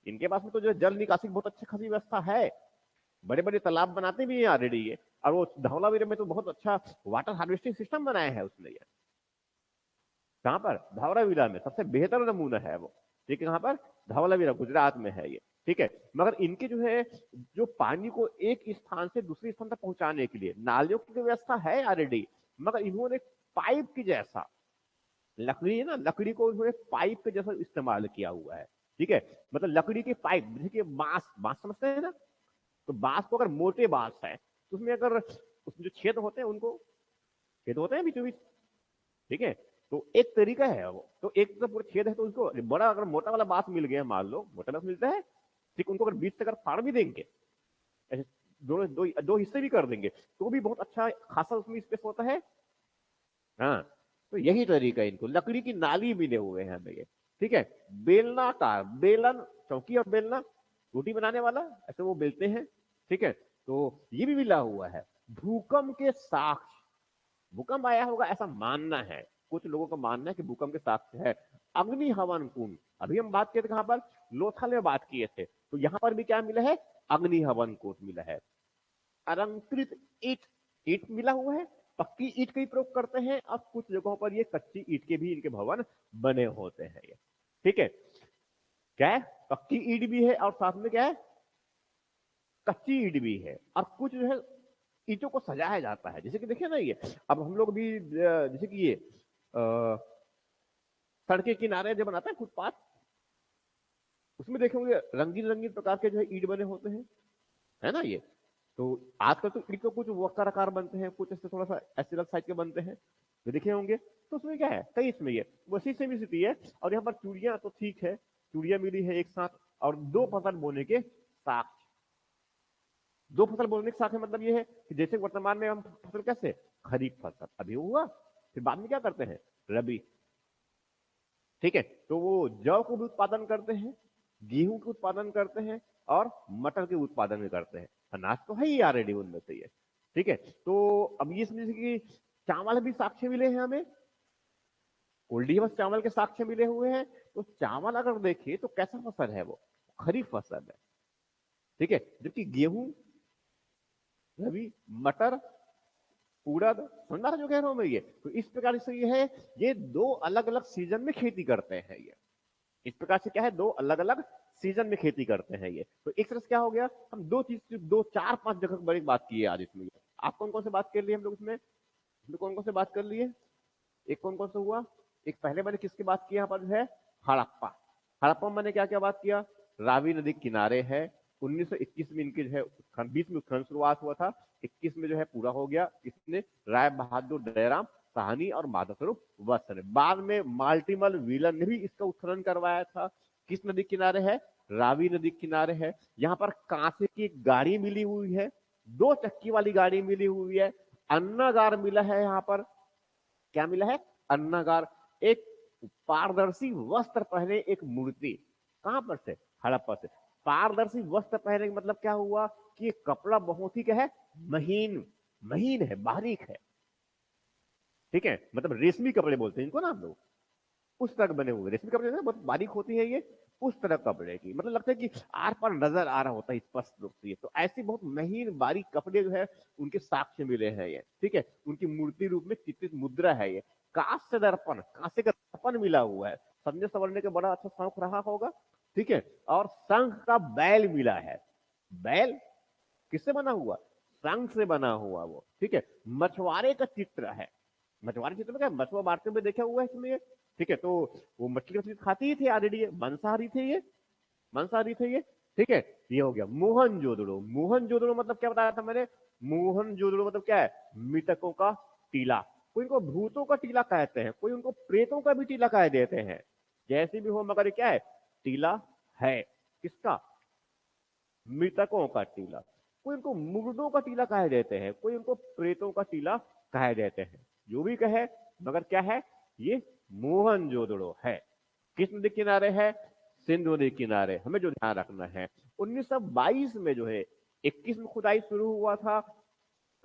इनके पास में तो जो जल निकासी बहुत अच्छी खासी व्यवस्था है, बड़े बड़े तालाब बनाते भी हैं ऑलरेडी ये। और वो धौलावीरा में तो बहुत अच्छा वाटर हार्वेस्टिंग सिस्टम बनाया है उसने ये। कहां पर? धौलावीरा में सबसे बेहतर नमूना है वो। ठीक है, कहां पर? धौलावीरा, गुजरात में है ये। ठीक है। मगर इनके जो है, जो पानी को एक स्थान से दूसरे स्थान तक पहुंचाने के लिए नालियों की व्यवस्था है ऑलरेडी, मगर इन्होंने पाइप की जैसा, लकड़ी है ना, लकड़ी को उन्होंने पाइप के जैसा इस्तेमाल किया हुआ है। ठीक है। मतलब लकड़ी के पाइप, जैसे कि बांस, बांस समझते हैं ना, तो बांस को अगर मोटे बांस है तो उसमें अगर उसमें जो छेद होते हैं, उनको छेद होते हैं बीचों बीच। ठीक है। तो एक तरीका है वो, तो एक तो पूरा छेद है तो उसको बड़ा, अगर मोटा वाला बांस मिल गया, मान लो मोटा बांस मिलता है, ठीक, उनको अगर बीच से अगर फाड़ भी देंगे, ऐसे दोनों दो दो हिस्से भी कर देंगे, तो भी बहुत अच्छा खासा उसमें स्पेस होता है। हाँ, तो यही तरीका है, इनको लकड़ी की नाली मिले हुए हैं हमें ये। ठीक है। बेलनाकार, बेलन, चौकी और बेलना, रोटी बनाने वाला, ऐसे वो बेलते हैं। ठीक है। तो ये भी मिला हुआ है। भूकंप के साक्ष्य, भूकंप आया होगा ऐसा मानना है, कुछ लोगों का मानना है कि भूकंप के साक्ष्य है। अग्नि हवन कुंड, अभी हम बात किए थे कहां पर? लोथल में बात किए थे, तो यहां पर भी क्या मिला है? अग्नि हवन कुंड मिला है। अलंकृत ईट, ईट मिला हुआ है, पक्की ईट का ही प्रयोग करते हैं। अब कुछ जगहों पर ये कच्ची ईट के भी इनके भवन बने होते हैं ये। ठीक है। क्या है? पक्की ईट भी है और साथ में क्या है? कच्ची ईट भी है। और कुछ जो है ईंटों को सजाया जाता है, जैसे कि देखिए ना ये, अब हम लोग भी जैसे कि ये सड़क के किनारे जब बनाते हैं फुटपाथ, उसमें देखेंगे रंगीन रंगीन प्रकार के जो है ईंट बने होते हैं, है ना ये। तो आजकल तो ईंट तो कुछ वक्र आकार बनते हैं, कुछ ऐसे थोड़ा सा ऐसे अलग साइज के बनते हैं, जो देखे होंगे। तो उसमें क्या है, कई इसमें ये वैसी सेम स्थिति है। और यहाँ पर चूड़ियां तो ठीक है, चूड़ियां मिली है एक साथ, और दो फसल बोने के साथ। दो फसल बोने के साथ है मतलब ये है कि जैसे वर्तमान में हम फसल कैसे, खरीफ फसल अभी हुआ, फिर बाद में क्या करते हैं, रबी। ठीक है। तो वो जौ को भी उत्पादन करते हैं, गेहूं के उत्पादन करते हैं, और मटर के उत्पादन भी करते हैं। अनाज तो है ही ऑलरेडी उनमें से ये। ठीक है। तो अब ये समझिए कि चावल भी साक्ष्य मिले हैं हमें, ओल्डीवस चावल के साक्ष्य मिले हुए हैं। तो चावल अगर देखिए तो कैसा फसल है वो, खरीफ फसल है। ठीक है। जबकि गेहूं, रबी, मटर, उड़द, समझा जो कह रहा हूं मैं ये। तो इस प्रकार से ये है, ये दो अलग अलग सीजन में खेती करते हैं ये। इस प्रकार से क्या है, दो अलग अलग सीजन में खेती करते हैं ये। तो एक तरह से क्या हो गया, हम दो चीज, दो चार पांच जगह बड़ी बात की है आज इसमें। आप कौन कौन से बात कर लिए हम लोग इसमें? कौन कौन से बात कर लिए? एक कौन कौन सा हुआ? एक पहले मैंने किसकी बात की यहाँ पर जो है, हड़प्पा। हड़प्पा मैंने क्या क्या बात किया? रावी नदी किनारे है। 1921 में इनके जो है 20 में उत्खनन शुरुआत हुआ था, 21 में जो है पूरा हो गया। इसने राय बहादुर दयाराम साहनी और माधव स्वरूप वत्स ने, बाद में माल्टीमल व्हीलन ने भी इसका उत्खनन करवाया था। किस नदी किनारे है? रावी नदी किनारे है। यहाँ पर कांसे की एक गाड़ी मिली हुई है, दो चक्की वाली गाड़ी मिली हुई है। अन्नागार मिला है यहाँ पर। क्या मिला है? अन्नागार। एक पारदर्शी वस्त्र पहने एक मूर्ति, कहां पर से? हड़प्पा से। पारदर्शी वस्त्र पहने का मतलब क्या हुआ कि ये कपड़ा बहुत ही क्या है, महीन, महीन है, बारीक है। ठीक है। मतलब रेशमी कपड़े बोलते हैं इनको ना हम लोग, उस तरह बने हुए रेशमी कपड़े बहुत बारीक होती है ये, उस तरह कपड़े की, मतलब लगता है कि आर पार नजर आ रहा होता है स्पष्ट रूप से। तो ऐसी बहुत महीन बारीक कपड़े जो है उनके साक्ष्य मिले हैं ये। ठीक है। उनकी मूर्ति रूप में चित्रित मुद्रा है ये। कांस्य दर्पण, कांस्य का दर्पण मिला हुआ है, समझे संवरने का बड़ा अच्छा शौक रहा होगा। ठीक है। और शंख का बैल मिला है। बैल किससे बना हुआ? शंख से बना हुआ वो। ठीक है। मछुआरे का चित्र है। मछुआरे चित्र में क्या, मछुआ मारते हुए देखा हुआ है इसमें ये। ठीक है। तो वो मछली मछली खाती ही थे ऑलरेडी, ये मांसाहारी थे ये, मांसाहारी थे ये। ठीक है। ये हो गया मोहनजोदड़ो। मोहनजोदड़ो मतलब क्या बताया था मैंने? मोहनजोदड़ो मतलब क्या है? मृतकों का टीला। कोई इनको भूतों का टीला कहते हैं, कोई उनको प्रेतों का भी टीला कह देते हैं। जैसे भी हो मगर ये क्या है, टीला है। किसका? मृतकों का टीला। कोई उनको मुर्दों का टीला कह देते हैं, कोई उनको प्रेतों का टीला कह देते हैं। जो भी कहे मगर क्या है, ये मोहनजोदड़ो है। किस नदी किनारे है? सिंधु नदी किनारे। हमें जो ध्यान रखना है 1922 में जो है 21 में खुदाई शुरू हुआ था,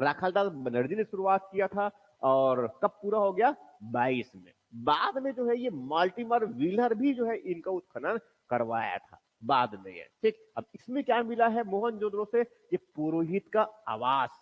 राखालदास बनर्जी ने शुरुआत किया था, और कब पूरा हो गया? 22 में। बाद में जो है ये माल्टीमर व्हीलर भी जो है इनका उत्खनन करवाया था बाद में ये। ठीक, अब इसमें क्या मिला है मोहनजोदड़ो से? ये पुरोहित का आवास।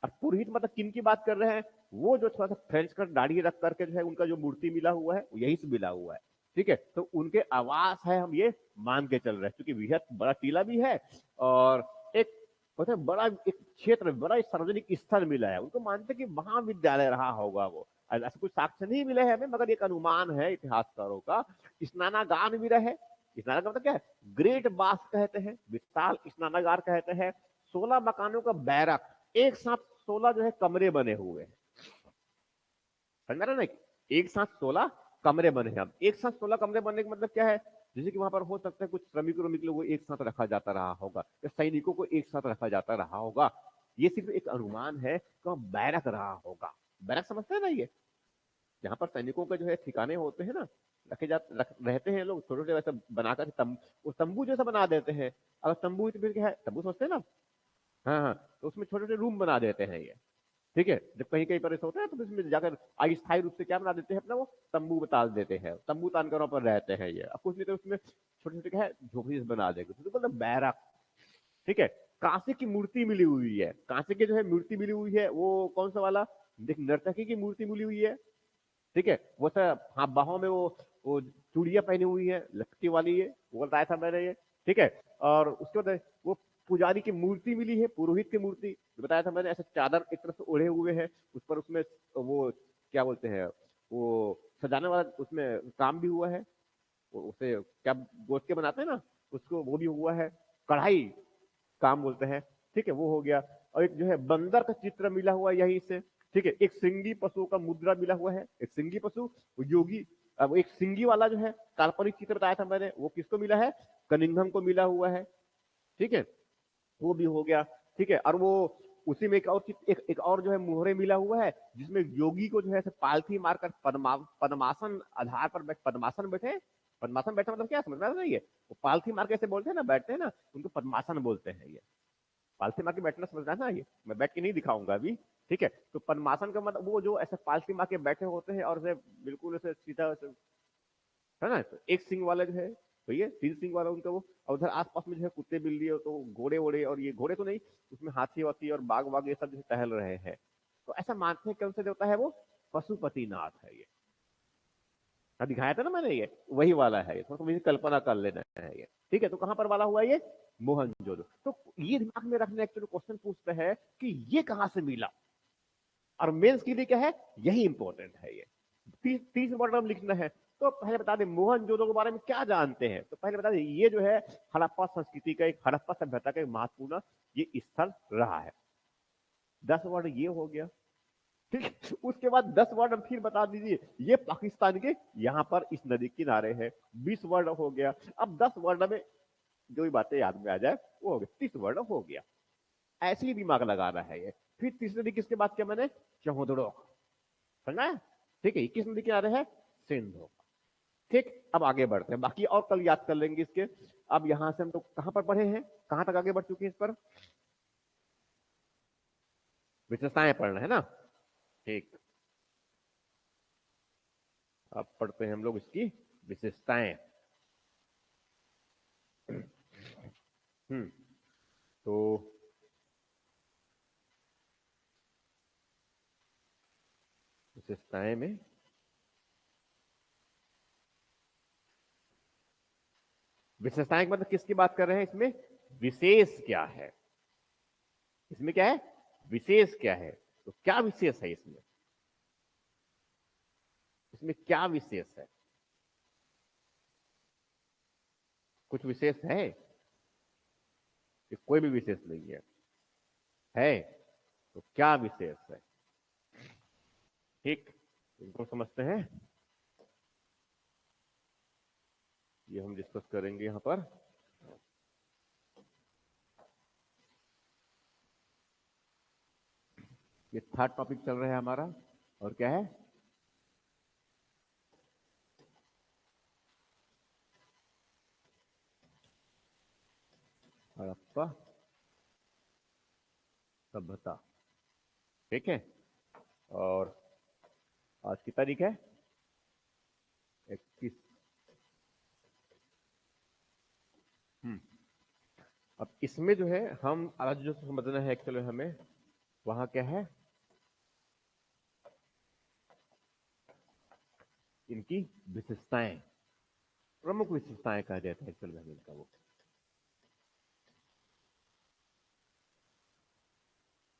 और पुरोहित मतलब किन की बात कर रहे हैं? वो जो थोड़ा सा फ्रेंच कर दाढ़ी रख करके जो है उनका जो मूर्ति मिला हुआ है यही से मिला हुआ है। ठीक है, तो उनके आवास है, हम ये मान के चल रहे हैं, क्योंकि वृहद बड़ा टीला भी है और एक मतलब बड़ा एक क्षेत्र, बड़ा एक सार्वजनिक स्थल मिला है। उनको मानते हैं कि महाविद्यालय रहा होगा वो। ऐसा कुछ साक्ष्य नहीं मिले हैं हमें, मगर एक अनुमान है इतिहासकारों का। स्नानागार भी रहे। स्नानागार मतलब क्या है? ग्रेट बाथ कहते हैं, विशाल स्नानागार कहते हैं। 16 मकानों का बैरक, एक साथ 16 जो है कमरे बने हुए हैं। समझ रहे ना? एक साथ 16 कमरे बने हैं। अब एक साथ 16 कमरे बनने का मतलब क्या है? जैसे कि वहां पर हो सकता है कुछ श्रमिक लोग एक साथ रखा जाता रहा होगा, या सैनिकों को एक साथ रखा जाता रहा होगा। ये सिर्फ एक अनुमान है कि वहां बैरक रहा होगा। बैरक समझते हैं ना? ये जहां पर सैनिकों के जो है ठिकाने होते हैं ना, रहते हैं लोग छोटे छोटे वैसे बनाकर वो तंबू जैसा बना देते हैं। अगर तंबू तो फिर क्या है, तंबू समझते हैं ना? हाँ हाँ, तो उसमें छोटे छोटे रूम बना देते हैं ये। ठीक है, जब कहीं कहीं पर ऐसा होता है तो इसमें जाकर अस्थायी रूप से क्या बना देते हैं अपना, वो तंबू तान देते हैं, तंबू तान कर वहां पर रहते हैं ये। अब कुछ नहीं तो उसमें छोटे छोटे क्या है, झोपड़ी बना देंगे, तो मतलब बैरक। ठीक है, कांसे की मूर्ति मिली हुई है। कांसे की जो है मूर्ति मिली हुई है, वो कौन सा वाला? देख, नर्तकी की मूर्ति मिली हुई है। ठीक है, वो सर हाँ, बाहों में वो चूड़ियां पहनी हुई है, लटकी वाली है, वो बताया था मैंने ये। ठीक है, और उसके बाद वो पुजारी की मूर्ति मिली है, पुरोहित की मूर्ति बताया था मैंने। ऐसे चादर एक तरफ से ओढ़े हुए हैं, उस पर उसमें वो क्या बोलते हैं, वो सजाने वाला उसमें काम भी हुआ है। उसे क्या गोश्त के बनाते हैं ना, उसको वो भी हुआ है। कढ़ाई काम बोलते हैं। ठीक है, वो हो गया। और एक जो है बंदर का चित्र मिला हुआ है यहीं से। ठीक है, एक सिंगी पशु का मुद्रा मिला हुआ है, एक सिंगी पशु योगी। अब एक सिंगी वाला जो है काल्पनिक चित्र बताया था मैंने, वो किसको मिला है? कनिंघम को मिला हुआ है। ठीक है, वो भी हो गया। ठीक है, और वो उसी में एक और जो है मुहरे मिला हुआ है, जिसमें योगी को जो है पालथी मारकर पद्मासन आधार पर पद्मासन बैठे। पद्मासन बैठा मतलब क्या समझ में आ रहा है? ये वो पालथी मार के ऐसे बोलते हैं ना, बैठते हैं ना, उनको पद्मासन बोलते हैं ये। पालथी मार के बैठना समझ रहा है ना? ये मैं बैठ के नहीं दिखाऊंगा अभी। ठीक है, तो पद्मासन का मतलब वो जो ऐसे पालथी मार के बैठे होते हैं और ऐसे बिल्कुल ऐसे सीधा है ना। तो एक सिंह वाला जो है तो ये 3 सिंह वाला उनका वो। और उधर आसपास में जो है कुत्ते बिल्ली और तो घोड़े वोड़े, और ये घोड़े तो नहीं, उसमें हाथी वाथी और बाघ वाघ ये सब जो है टहल रहे हैं। तो ऐसा मानते हैं कौन सा देवता है वो? पशुपतिनाथ है ये। हाँ, दिखाया था ना मैंने, ये वही वाला है ये। थोड़ा सा मुझे कल्पना कर लेना है ये। ठीक है, तो कहां पर वाला हुआ ये? मोहनजोदड़ो। तो ये दिमाग में रखना, एक्चुअली क्वेश्चन पूछते हैं कि ये कहां से मिला, और मेंस के लिए क्या है, यही इंपॉर्टेंट है ये। 30 वर्ड हम लिखना है। तो पहले बता दें मोहनजोदड़ो के बारे में क्या जानते हैं। तो पहले बता दें ये जो है हड़प्पा संस्कृति का, एक हड़प्पा सभ्यता का एक महत्वपूर्ण ये स्थल रहा है। 10 वर्ड ये हो गया। ठीक है? उसके बाद 10 वर्ड हम फिर बता दीजिए, ये पाकिस्तान के यहाँ पर इस नदी किनारे है। 20 वर्ड हो गया। अब 10 वर्ड में जो भी बातें याद में आ जाए वो हो गया। 30 वर्ड हो गया। ऐसे ही दिमाग लगाना है ये। फिर तीसरी नदी किसके बात किया मैंने? चौहदड़ो। समझना है? ठीक है, किस नदी किनारे है? सिंधु। ठीक, अब आगे बढ़ते हैं, बाकी और कल याद कर लेंगे इसके। अब यहां से हम तो कहां पर पढ़े हैं, कहां तक आगे बढ़ चुके हैं इस पर? विशेषताएं पढ़ना है ना? ठीक, अब पढ़ते हैं हम लोग इसकी विशेषताएं। हम्म, तो विशेषताएं में विशेषताएं मतलब किसकी बात कर रहे हैं इसमें? विशेष क्या है इसमें? क्या है विशेष? क्या है? तो क्या विशेष है इसमें? इसमें क्या विशेष है? कुछ विशेष है कि कोई भी विशेष नहीं है? है, तो क्या विशेष है? ठीक, इनको समझते हैं, ये हम डिस्कस करेंगे यहां पर। ये थर्ड टॉपिक चल रहा है हमारा, और क्या है, हड़प्पा सभ्यता। ठीक है, और आज की तारीख है 21। अब इसमें जो है हम आज जो समझना है एक्चुअली हमें, वहां क्या है, इनकी विशेषताएं, प्रमुख विशेषताएं कहा जाता है एक्चुअल में इनका, वो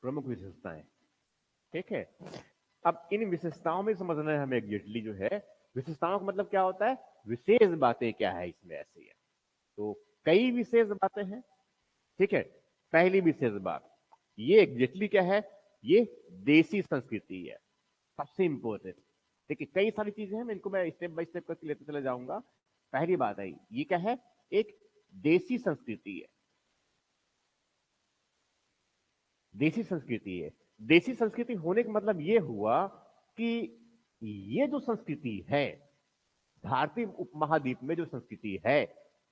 प्रमुख विशेषताएं। ठीक है, अब इन विशेषताओं में समझना है हमें एग्जैक्टली जो है, विशेषताओं का मतलब क्या होता है, विशेष बातें क्या है इसमें ऐसी है। तो कई विशेष बातें हैं। ठीक है, पहली विशेष बात, ये एग्जैक्टली क्या है, ये देसी संस्कृति है, सबसे इंपॉर्टेंट। देखिए कई सारी चीजें हैं, इनको मैं स्टेप बाय स्टेप करके लेते चले जाऊंगा। पहली बात है, ये क्या है, एक देसी संस्कृति है, देसी संस्कृति है। देसी संस्कृति होने का मतलब ये हुआ कि ये जो संस्कृति है, भारतीय उपमहाद्वीप में जो संस्कृति है,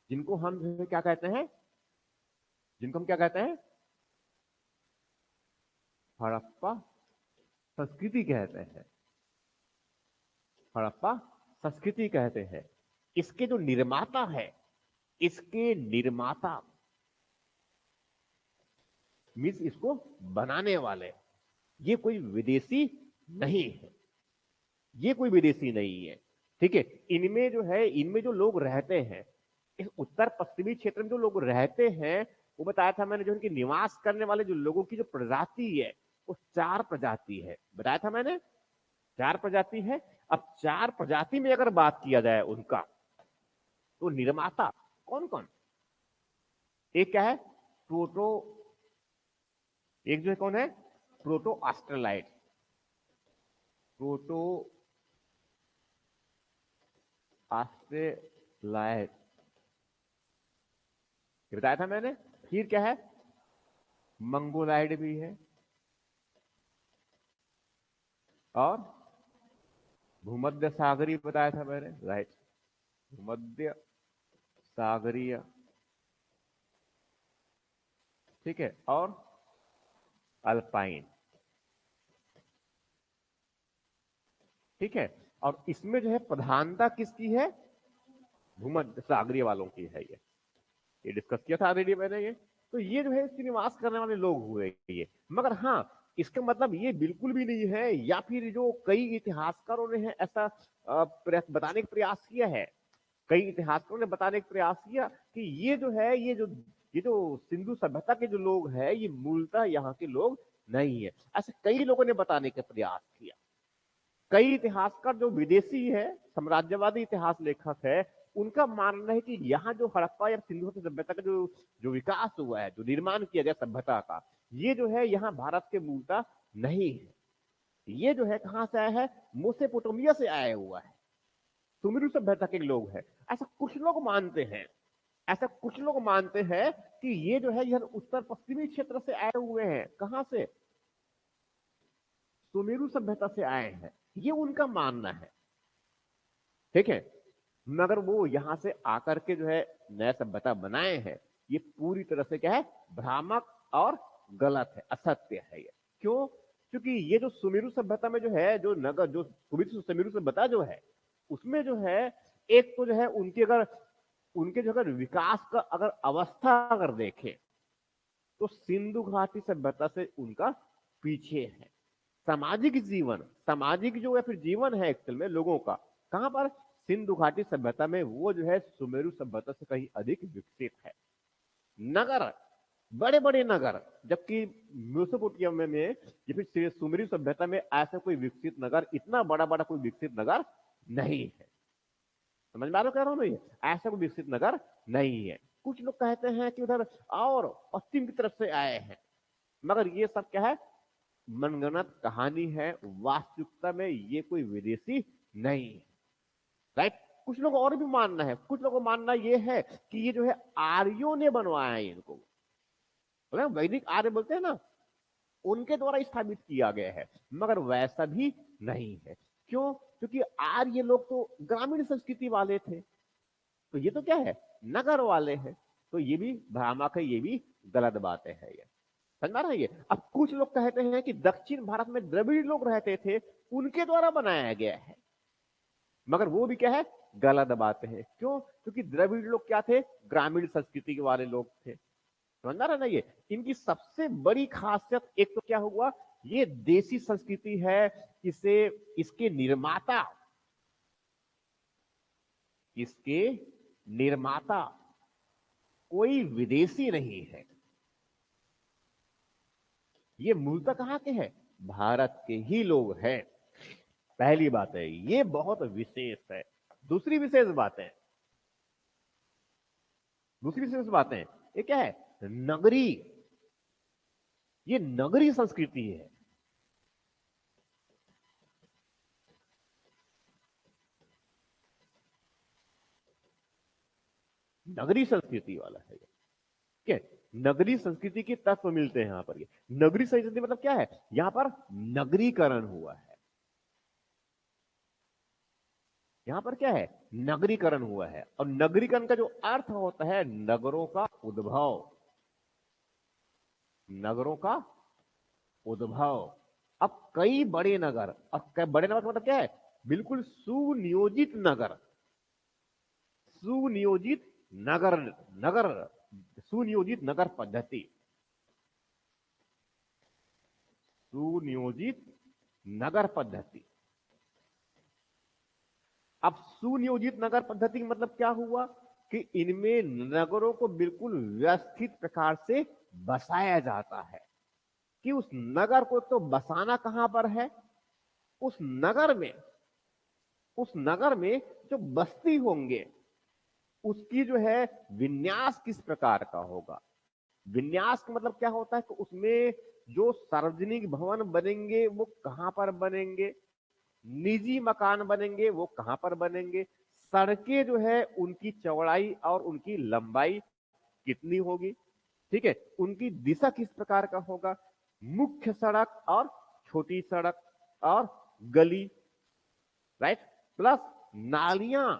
जिनको हम जो है क्या कहते हैं, जिनको हम क्या कहते हैं, हड़प्पा संस्कृति कहते हैं, हड़प्पा संस्कृति कहते हैं। इसके जो निर्माता है, इसके निर्माता मीन्स इसको बनाने वाले, ये कोई विदेशी नहीं है, ये कोई विदेशी नहीं है। ठीक है, इनमें जो है, इनमें जो लोग रहते हैं, इस उत्तर पश्चिमी क्षेत्र में जो लोग रहते हैं, वो बताया था मैंने, जो इनके निवास करने वाले जो लोगों की जो प्रजाति है, वो 4 प्रजाति है, बताया था मैंने, 4 प्रजाति है। अब 4 प्रजाति में अगर बात किया जाए उनका, तो निर्माता कौन कौन, एक क्या है, प्रोटो, एक जो है कौन है, प्रोटो ऑस्ट्रेलाइट, प्रोटो ऑस्ट्रेलाइट बताया था मैंने। फिर क्या है, मंगोलाइड भी है, और भूमध्य सागरीय बताया था मैंने, राइट, भूमध्य सागरीय। ठीक है, और अल्पाइन। ठीक है, और इसमें जो है प्रधानता किसकी है, भूमध्य सागरीय वालों की है। ये डिस्कस किया था ऑलरेडी मैंने ये। तो ये जो है इसके निवास करने वाले लोग हुए ये, मगर हाँ, इसका मतलब ये बिल्कुल भी नहीं है, या फिर जो कई इतिहासकारों ने है ऐसा बताने का प्रयास किया है, कई इतिहासकारों ने बताने का प्रयास किया कि ये जो है, ये जो सिंधु सभ्यता के जो लोग हैं, ये मूलतः यहाँ के लोग नहीं है, ऐसे कई लोगों ने बताने का प्रयास किया। कई इतिहासकार जो विदेशी है, साम्राज्यवादी इतिहास लेखक है, उनका मानना है कि यहाँ जो हड़प्पा या सिंधु सभ्यता का जो जो विकास हुआ है, जो निर्माण किया गया सभ्यता का, ये जो है यहाँ भारत के मूलतः नहीं है। ये जो है कहां से आया है, मेसोपोटामिया से आया हुआ है, सुमेरु सभ्यता के लोग हैं, ऐसा कुछ लोग मानते हैं। ऐसा कुछ लोग मानते हैं कि ये जो है यह उत्तर पश्चिमी क्षेत्र से आए हुए हैं, कहां से, सुमेरु सभ्यता से आए हैं, ये उनका मानना है। ठीक है, मगर वो यहां से आकर के जो है नया सभ्यता बनाए हैं, ये पूरी तरह से क्या है, भ्रामक और गलत है, असत्य है ये। क्यों, क्योंकि ये जो सुमेरु सभ्यता में जो है, जो नगर, जो सुमेरु सभ्यता जो है, उसमें जो है, एक तो जो है उनकी अगर, उनके जो अगर विकास का अगर अवस्था अगर देखें, तो सिंधु घाटी सभ्यता से उनका पीछे है। सामाजिक जीवन, सामाजिक जो या फिर जीवन है एक्चुअल में लोगों का, कहां पर, सिंधु घाटी सभ्यता में, वो जो है सुमेरु सभ्यता से कहीं अधिक विकसित है। नगर, बड़े बड़े नगर, जबकि मेसोपोटामिया में या फिर सुमेरु सभ्यता में ऐसा कोई विकसित नगर, इतना बड़ा बड़ा कोई विकसित नगर नहीं है। समझ में आ रहा कह रहा हूं मैं, ये ऐसा कोई विकसित नगर नहीं है। कुछ लोग कहते हैं कि उधर और पश्चिम की तरफ से आए हैं, मगर ये सब क्या है, मनगढ़ंत कहानी है, वास्तविकता में ये कोई विदेशी नहीं है। राइट। कुछ लोग और भी मानना है, कुछ लोगों का मानना ये है कि ये जो है आर्यों ने बनवाया है इनको, वैदिक आर्य बोलते हैं ना, उनके द्वारा स्थापित किया गया है, मगर वैसा भी नहीं है। क्यों? क्योंकि आर्य लोग तो ग्रामीण संस्कृति वाले थे, तो ये तो क्या है, नगर वाले हैं। तो ये भी भ्रामक है, ये भी गलत बातें है, ये समझ में आ रहा है। ये अब कुछ लोग कहते हैं कि दक्षिण भारत में द्रविड़ लोग रहते थे, उनके द्वारा बनाया गया है, मगर वो भी क्या है, गलत बातें हैं। क्यों? क्योंकि द्रविड़ लोग क्या थे, ग्रामीण संस्कृति के वाले लोग थे, समझ में आ रहा है ना। ये इनकी सबसे बड़ी खासियत एक तो क्या हुआ, ये देसी संस्कृति है, इसे इसके निर्माता, इसके निर्माता कोई विदेशी नहीं है, ये मूलतः कहां के हैं, भारत के ही लोग हैं। पहली बात है, ये बहुत विशेष है। दूसरी विशेष बात है, दूसरी विशेष बात है, ये क्या है, नगरी, ये नगरी संस्कृति है। नगरी संस्कृति वाला है ये, ठीक है। नगरी संस्कृति के तत्व मिलते हैं यहां पर। ये नगरी संस्कृति मतलब क्या है, यहां पर नगरीकरण हुआ है, यहां पर क्या है, नगरीकरण हुआ है। और नगरीकरण का जो अर्थ होता है, नगरों का उद्भव, नगरों का उद्भव। अब कई बड़े नगर, अब बड़े नगर मतलब क्या है, बिल्कुल सुनियोजित नगर, सुनियोजित नगर, नगर, सुनियोजित नगर पद्धति, सुनियोजित नगर पद्धति। अब सुनियोजित नगर पद्धति का मतलब क्या हुआ कि इनमें नगरों को बिल्कुल व्यवस्थित प्रकार से बसाया जाता है। कि उस नगर को तो बसाना कहां पर है, उस नगर में, उस नगर में जो बस्ती होंगे उसकी जो है विन्यास किस प्रकार का होगा। विन्यास का मतलब क्या होता है कि उसमें जो सार्वजनिक भवन बनेंगे वो कहां पर बनेंगे, निजी मकान बनेंगे वो कहां पर बनेंगे, सड़कें जो है उनकी चौड़ाई और उनकी लंबाई कितनी होगी, ठीक है, उनकी दिशा किस प्रकार का होगा, मुख्य सड़क और छोटी सड़क और गली, राइट, प्लस नालियां,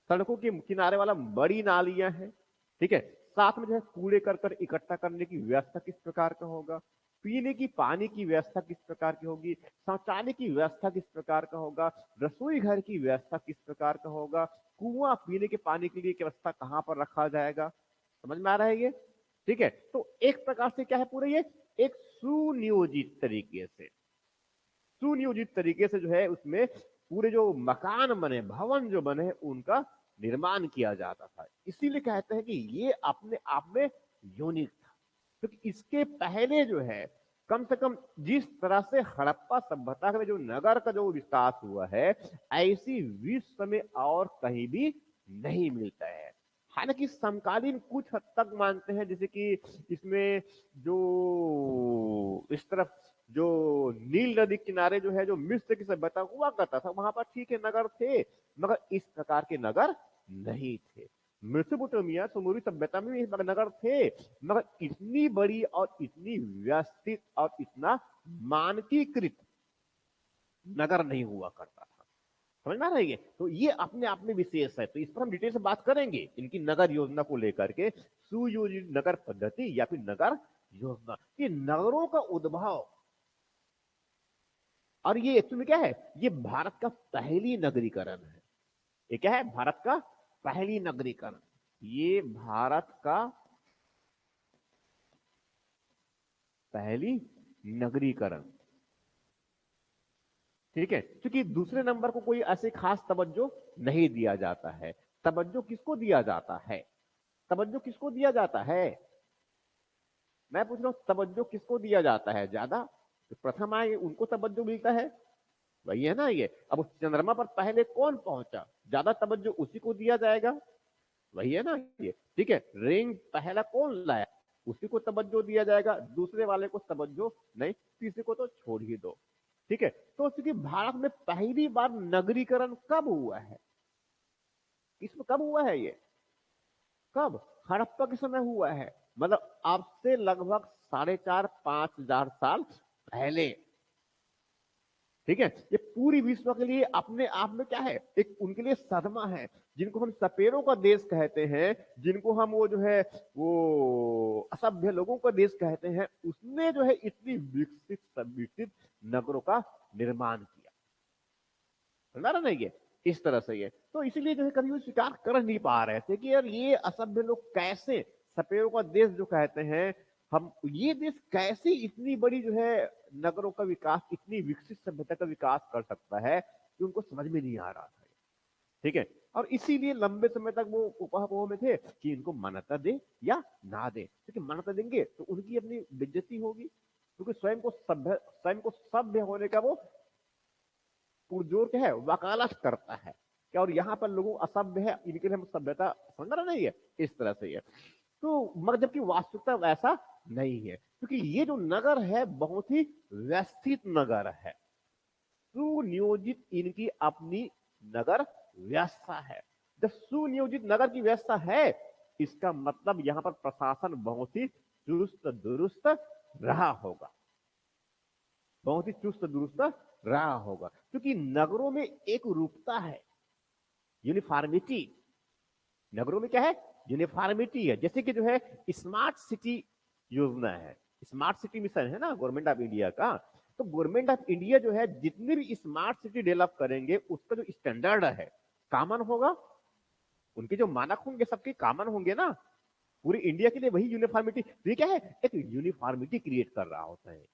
सड़कों के किनारे वाला बड़ी नालियां हैं, ठीक है, साथ में जो है कूड़े करकट इकट्ठा करने की व्यवस्था किस प्रकार का होगा, पीने की पानी की व्यवस्था किस प्रकार की होगी, शौचालय की व्यवस्था किस प्रकार का होगा, रसोई घर की व्यवस्था किस प्रकार का होगा, कुआं पीने के पानी के लिए की व्यवस्था कहां पर रखा जाएगा। समझ में आ रहा है ये, ठीक है। तो एक प्रकार से क्या है, पूरे ये एक सुनियोजित तरीके से, सुनियोजित तरीके से जो है उसमें पूरे जो मकान बने, भवन जो बने, उनका निर्माण किया जाता था। इसीलिए कहते हैं कि ये अपने आप में यूनिक था, क्योंकि इसके पहले जो है कम से कम जिस तरह से हड़प्पा सभ्यता में जो नगर का जो विकास हुआ है, ऐसी विश्व में और कहीं भी नहीं मिलता है। हालांकि समकालीन कुछ हद तक मानते हैं, जैसे कि इसमें जो इस तरफ जो नील नदी किनारे जो है, जो मिस्र की सभ्यता हुआ करता था, वहां पर ठीक है नगर थे, मगर इस प्रकार के नगर नहीं थे। मेसोपोटामिया सुमेरी सभ्यता में भी नगर थे, मगर इतनी बड़ी और इतनी व्यवस्थित और इतना मानकीकृत नगर नहीं हुआ करता था। समझ में आ रही है। तो ये अपने आप में विशेष है, तो इस पर हम डिटेल से बात करेंगे इनकी नगर योजना को लेकर के, सुयोजित नगर पद्धति या फिर नगर योजना, ये नगरों का उद्भव। और ये एक्चुअली क्या है, ये भारत का पहली नगरीकरण है। ये क्या है, भारत का पहली नगरीकरण, ये भारत का पहली नगरीकरण, ठीक है। क्योंकि दूसरे नंबर को कोई ऐसे खास तवज्जो नहीं दिया जाता है। तवज्जो किसको दिया जाता है, तवज्जो किसको दिया जाता है, मैं पूछ रहा हूं तवज्जो किसको दिया जाता है ज्यादा, तो प्रथम आए उनको तवज्जो मिलता है, वही है ना ये। अब उस चंद्रमा पर पहले कौन पहुंचा, ज्यादा तवज्जो उसी को दिया जाएगा, वही है ना ये, ठीक है। रिंग पहला कौन लाया, उसी को तवज्जो दिया जाएगा, दूसरे वाले को तवज्जो नहीं, तीसरे को तो छोड़ ही दो। ठीक है, तो चूंकि भारत में पहली बार नगरीकरण कब हुआ है, इसमें कब हुआ है ये, कब, हड़प्पा के समय हुआ है, मतलब अब से लगभग 4,500-5,000 साल पहले। ठीक है, ये पूरी विश्व के लिए अपने आप में क्या है, एक उनके लिए सदमा है, जिनको हम सपेरों का देश कहते हैं, जिनको हम वो जो है वो असभ्य लोगों का देश कहते हैं, उसने जो है इतनी विकसित विकसित नगरों का निर्माण किया। समझा रहा नहीं, ये इस तरह से ये तो इसीलिए जो है कभी वो स्वीकार कर नहीं पा रहे थे कि यार ये असभ्य लोग कैसे, सपेरों का देश जो कहते हैं हम, ये देश कैसे इतनी बड़ी जो है नगरों का विकास, इतनी विकसित सभ्यता का विकास कर सकता है, कि उनको समझ में नहीं आ रहा था। ठीक है, और इसीलिए लंबे समय तक वो उपापोह में थे कि इनको मान्यता दे या ना दे, क्योंकि मान्यता देंगे तो उनकी अपनी बेइज्जती होगी, क्योंकि स्वयं को सभ्य होने का वो पुरजोर क्या है, वकालत करता है क्या, और यहाँ पर लोगों असभ्य है, इनके लिए हम सभ्यता समझ रहा नहीं है, इस तरह से है। तो मगर जबकि वास्तविकता वैसा नहीं है, क्योंकि ये जो नगर है बहुत ही व्यवस्थित नगर है, सुनियोजित इनकी अपनी नगर व्यवस्था है। जब सुनियोजित नगर की व्यवस्था है, इसका मतलब यहां पर प्रशासन बहुत ही चुस्त दुरुस्त रहा होगा, बहुत ही चुस्त दुरुस्त रहा होगा, क्योंकि नगरों में एक रूपता है, यूनिफॉर्मिटी। नगरों में क्या है, यूनिफॉर्मिटी है। जैसे कि जो है स्मार्ट सिटी योजना है, स्मार्ट सिटी मिशन है ना गवर्नमेंट ऑफ इंडिया का, तो गवर्नमेंट ऑफ इंडिया जो है जितने भी स्मार्ट सिटी डेवलप करेंगे, उसका जो स्टैंडर्ड है कॉमन होगा, उनके जो मानक होंगे सबके कॉमन होंगे ना, पूरी इंडिया के लिए वही यूनिफॉर्मिटी। तो ये क्या है, एक यूनिफॉर्मिटी क्रिएट कर रहा होता है,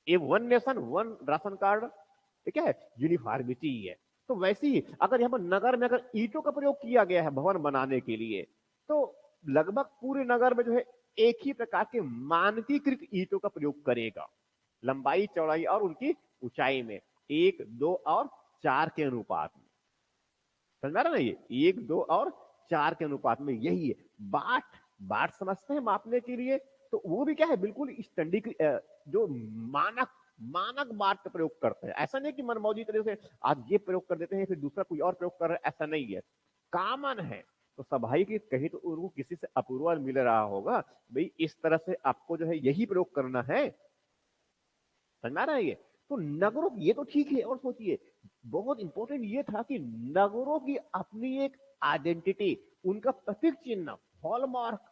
ये one nation one ration card, ये क्या है, यूनिफॉर्मिटी है। तो वैसे ही अगर यहाँ पर नगर में अगर ईंटों का प्रयोग किया गया है भवन बनाने के लिए, तो लगभग पूरे नगर में जो है एक ही प्रकार के मानकीकृत ईंटों का प्रयोग करेगा, लंबाई चौड़ाई और उनकी ऊंचाई में 1, 2 और 4 के अनुपात में। समझ रहा ना, ये 1, 2 और 4 के अनुपात में, यही है बाट। बाट समझते हैं मापने के लिए, तो वो भी क्या है, बिल्कुल स्टैंडर्ड जो मानक मानक बाट का प्रयोग करते हैं। ऐसा नहीं कि मनमौजी तरीके से आज ये प्रयोग कर देते हैं फिर दूसरा कोई और प्रयोग कर रहे हैं, ऐसा नहीं है, कॉमन है। तो सभाई की कहीं तो उनको किसी से अप्रूवल मिल रहा होगा, भाई इस तरह से आपको जो है यही प्रयोग करना है। समझ आ रहा है ये, तो नगरों ये तो ठीक है, और सोचिए बहुत इंपॉर्टेंट ये था कि नगरों की अपनी एक आइडेंटिटी, उनका प्रतीक चिन्ह, हॉलमार्क।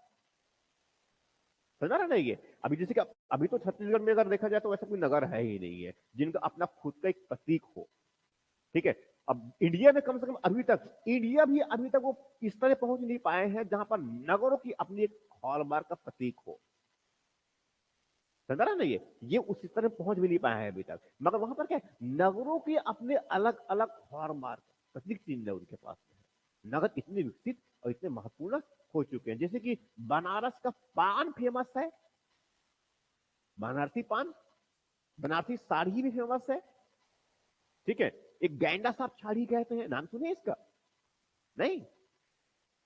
समझ रहा नहीं ये, अभी जैसे कि अभी तो छत्तीसगढ़ में अगर देखा जाए तो वैसा कोई नगर है ही नहीं है जिनका अपना खुद का एक प्रतीक हो। ठीक है, अब इंडिया में कम से कम अभी तक, इंडिया भी अभी तक वो इस तरह पहुंच नहीं पाए हैं जहां पर नगरों की अपनी एक हॉलमार्क का प्रतीक हो। समझ रहा नहीं है, ये उसी तरह पहुंच भी नहीं पाया है अभी तक, मगर वहां पर क्या है, नगरों के अपने अलग अलग हॉलमार्क प्रतीक चिन्ह उनके पास में है। नगर इतने विकसित और इतने महत्वपूर्ण हो चुके हैं, जैसे कि बनारस का पान फेमस है, बनारसी पान, बनारसी साड़ी भी फेमस है। ठीक है, एक गैंडा साहब साड़ी कहते हैं, नाम सुने इसका, नहीं,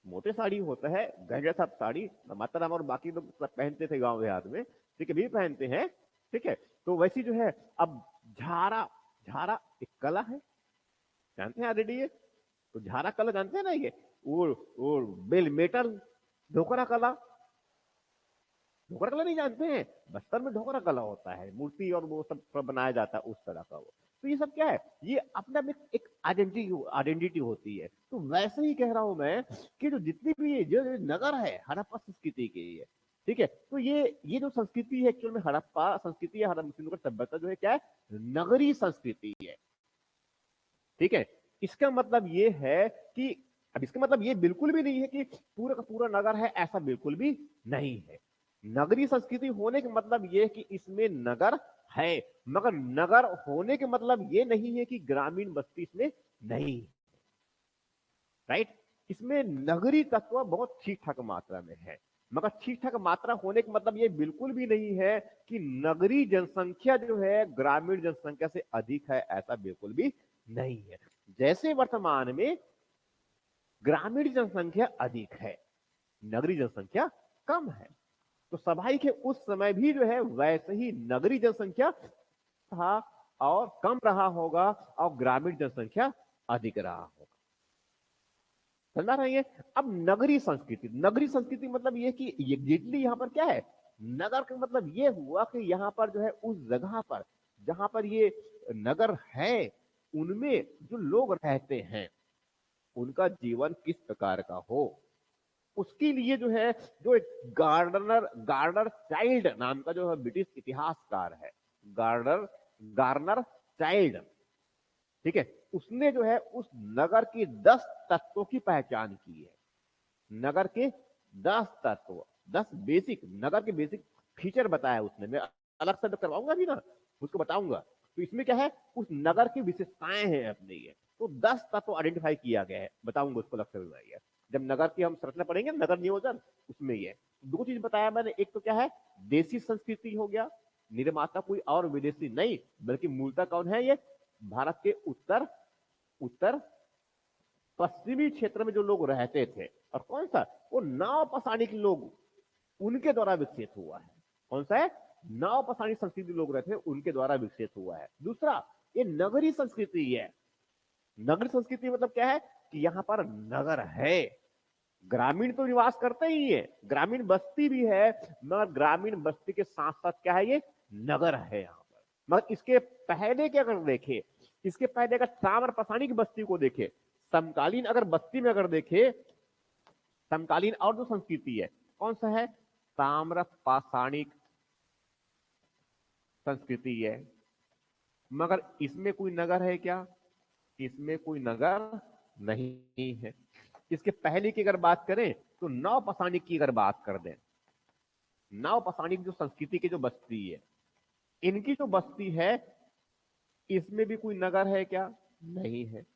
मोटे साड़ी होता है, गैंडा साहब साड़ी माता राम और बाकी लोग सब पहनते थे गांव देहात में, ठीक है, भी पहनते हैं। ठीक है, तो वैसी जो है अब झारा, झारा एक कला है, जानते हैं ऑलरेडी ये, तो झारा कला जानते हैं ना ये, वो बेल मेटल ढोकरा कला, ढोकरा कला नहीं जानते हैं, बस्तर में ढोकरा कला होता है, मूर्ति और वो सब बनाया जाता है उस तरह का वो। तो ये सब क्या है, ये अपने आप में एक आइडेंटिटी होती है। तो वैसे ही कह रहा हूं मैं कि जो जितनी भी ये जो नगर है हड़प्पा संस्कृति के ये, ठीक है, तो ये जो संस्कृति है एक्चुअल में हड़प्पा संस्कृति है, हड़प्पा सभ्यता जो है क्या है, नगरी संस्कृति है। ठीक है, इसका मतलब ये है कि, अब इसका मतलब ये बिल्कुल भी नहीं है कि पूरा का पूरा नगर है, ऐसा बिल्कुल भी नहीं है। नगरी संस्कृति होने का मतलब ये है कि इसमें नगर है, मगर नगर होने के मतलब ये नहीं है कि ग्रामीण बस्ती इसमें नहीं है। राइट, इसमें नगरी तत्व बहुत ठीक ठाक मात्रा में है, मगर ठीक ठाक मात्रा होने का मतलब ये बिल्कुल भी नहीं है कि नगरी जनसंख्या जो है ग्रामीण जनसंख्या से अधिक है, ऐसा बिल्कुल भी नहीं है। जैसे वर्तमान में ग्रामीण जनसंख्या अधिक है, नगरी जनसंख्या कम है, तो सभाई के उस समय भी जो है वैसे ही नगरी जनसंख्या था और कम रहा होगा और ग्रामीण जनसंख्या अधिक रहा होगा। समझा रहे हैं? अब नगरी संस्कृति मतलब ये कि एग्जैक्टली यहाँ पर क्या है, नगर का मतलब ये हुआ कि यहाँ पर जो है उस जगह पर जहां पर ये नगर है उनमें जो लोग रहते हैं उनका जीवन किस प्रकार का हो, उसके लिए जो है जो एक गार्डनर चाइल्ड नाम का जो है ब्रिटिश इतिहासकार है, गार्डनर गार्नर चाइल्ड, ठीक है, उसने जो है उस नगर की 10 तत्वों की पहचान की है। नगर के 10 तत्व, 10 बेसिक नगर के बेसिक फीचर बताया उसने। मैं अलग से करवाऊंगा भी ना, उसको बताऊंगा। तो इसमें क्या है, उस नगर की विशेषताएं हैं अपने ये, तो 10 तत्व आइडेंटिफाई किया गया है, बताऊंगा उसको अलग से। जब नगर की हम संरचना पढ़ेंगे नगर नियोजन, उसमें ये 2 चीज बताया मैंने। एक तो क्या है, देसी संस्कृति हो गया, निर्माता कोई और विदेशी नहीं बल्कि मूलतः कौन है, ये भारत के उत्तर उत्तर पश्चिमी क्षेत्र में जो लोग रहते थे, और कौन सा, वो नाव पसानी लोग, उनके द्वारा विकसित हुआ है। कौन सा है, नाव पसानी संस्कृति लोग रहते हैं उनके द्वारा विकसित हुआ है। दूसरा, ये नगरी संस्कृति है। नगरी संस्कृति मतलब क्या है कि यहां पर नगर है, ग्रामीण तो निवास करते ही है, ग्रामीण बस्ती भी है, मगर ग्रामीण बस्ती के साथ साथ क्या है, ये नगर है यहां पर। मगर इसके पहले के अगर देखे, इसके पहले अगर ताम्र पसानी की बस्ती को देखे, समकालीन अगर बस्ती में अगर देखे, समकालीन और जो संस्कृति है कौन सा है, ताम्र पाषाणिक संस्कृति है। मगर इसमें कोई नगर है क्या, इसमें कोई नगर नहीं है। इसके पहले की अगर बात करें तो नव पाषाणिक की अगर बात कर दें, नव पाषाणिक जो संस्कृति की जो बस्ती है, इनकी जो बस्ती है इसमें भी कोई नगर है क्या, नहीं है।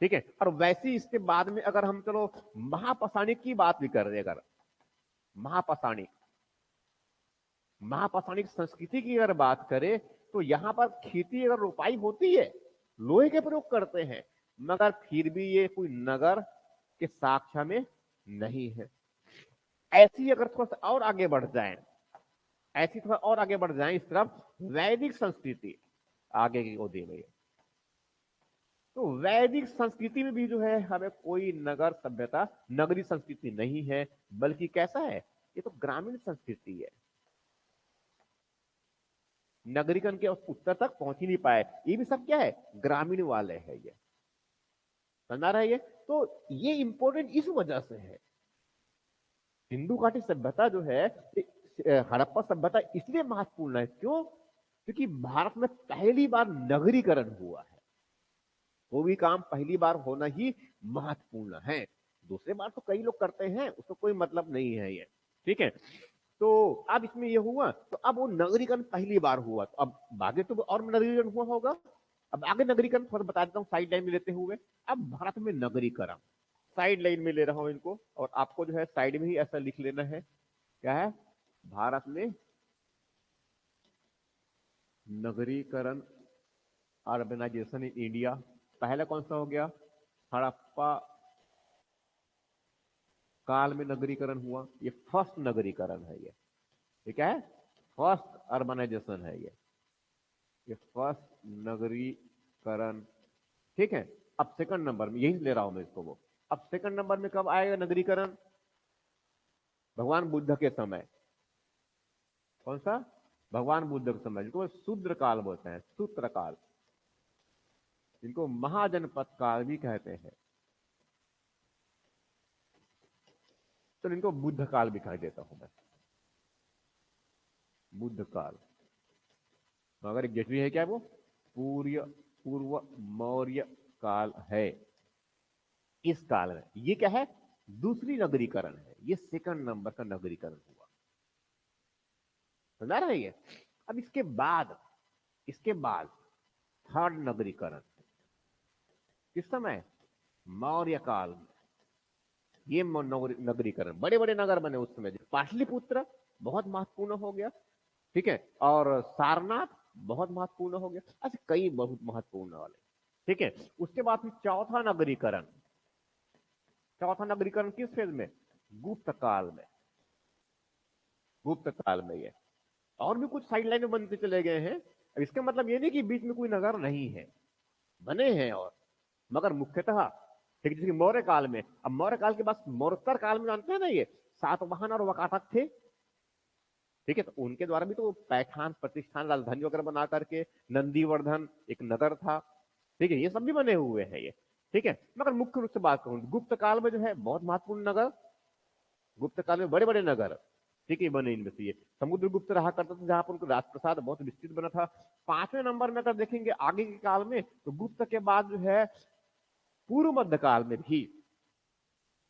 ठीक है, और वैसे इसके बाद में अगर हम चलो महापाषाणिक की बात भी कर रहे, अगर महापाषाणिक महापाषाणिक संस्कृति की अगर बात करें तो यहां पर खेती अगर रोपाई होती है, लोहे के प्रयोग करते हैं, मगर फिर भी ये कोई नगर के साक्ष्य में नहीं है। ऐसी अगर थोड़ा सा और आगे बढ़ जाए, ऐसी थोड़ा और आगे बढ़ जाए इस तरफ, वैदिक संस्कृति आगे की ओर दे रही है, तो वैदिक संस्कृति में भी जो है हमें कोई नगर सभ्यता, नगरी संस्कृति नहीं है, बल्कि कैसा है, ये तो ग्रामीण संस्कृति है। नगरीकरण के उत्तर तक पहुंच ही नहीं पाए, ये भी सब क्या है, ग्रामीण वाले है ये, समझा रहा है ये। तो ये इंपॉर्टेंट इस वजह से है, सिंधु घाटी सभ्यता जो है, हड़प्पा सभ्यता इसलिए महत्वपूर्ण है, क्यों, क्योंकि भारत में पहली बार नगरीकरण हुआ है। वो भी काम पहली बार होना ही महत्वपूर्ण है, दूसरे बार तो कई लोग करते हैं, उसको कोई मतलब नहीं है ये। ठीक है, तो अब इसमें ये हुआ, तो अब वो नगरीकरण पहली बार हुआ, तो अब आगे तो और नगरीकरण हुआ होगा। अब आगे नगरीकरण थोड़ा बता देता हूँ साइड लाइन में लेते हुए। अब भारत में नगरीकरण साइड लाइन में ले रहा हूं इनको, और आपको जो है साइड में ही ऐसा लिख लेना है, क्या है, भारत में नगरीकरण, अर्बनाइजेशन इन इंडिया। पहला कौन सा हो गया, हड़प्पा काल में नगरीकरण हुआ, ये फर्स्ट नगरीकरण है ये क्या है, फर्स्ट अर्बनाइजेशन है ये फर्स्ट नगरीकरण। ठीक है, अब सेकंड नंबर में यही ले रहा हूं मैं इसको, वो अब सेकंड नंबर में कब आएगा नगरीकरण, भगवान बुद्ध के समय। कौन सा, भगवान बुद्ध के समय, जिनको शूद्र काल बोलते हैं, सूत्र काल, जिनको महाजनपद काल भी कहते हैं, तो इनको बुद्ध काल भी कह देता हूं मैं, बुद्ध काल। मगर एग्जैक्टली है क्या, वो पूर्व मौर्य काल है। इस काल में ये क्या है, दूसरी नगरीकरण है, ये सेकंड नंबर का नगरीकरण हुआ, समझा रहे हैं। अब इसके बाद थर्ड नगरीकरण किस समय, मौर्य काल में। ये नगरीकरण, बड़े बड़े नगर बने उस समय, पाटलिपुत्र बहुत महत्वपूर्ण हो गया, ठीक है, और सारनाथ बहुत महत्वपूर्ण हो गया, ऐसे कई बहुत महत्वपूर्ण वाले। ठीक है, उसके बाद फिर चौथा नगरीकरण किस फेज में, गुप्त काल में। गुप्त काल में ये। और भी कुछ साइड लाइन बनते चले गए हैं। अब इसका मतलब ये नहीं कि बीच में कोई नगर नहीं है, बने हैं और, मगर मुख्यतः ठीक जैसे मौर्य काल में, अब मौर्य काल के बाद मौर्योत्तर काल में जानते हैं ना ये सातवाहन और वकाटक थे। ठीक है, तो उनके द्वारा भी तो पैठान प्रतिष्ठान राजधानी वगैरह बना करके, नंदीवर्धन एक नगर था। ठीक है, ये सब भी बने हुए हैं ये। ठीक है, मगर मुख्य रूप से बात करूं गुप्त काल में जो है बहुत महत्वपूर्ण नगर, गुप्त काल में बड़े बड़े नगर, ठीक है, बने इनमें से ये समुद्रगुप्त रहा करता था, जहां पर उनका राजप्रसाद बहुत विस्तृत बना था। पांचवें नंबर में अगर देखेंगे आगे के काल में, तो गुप्त के बाद जो है पूर्व मध्य काल में भी,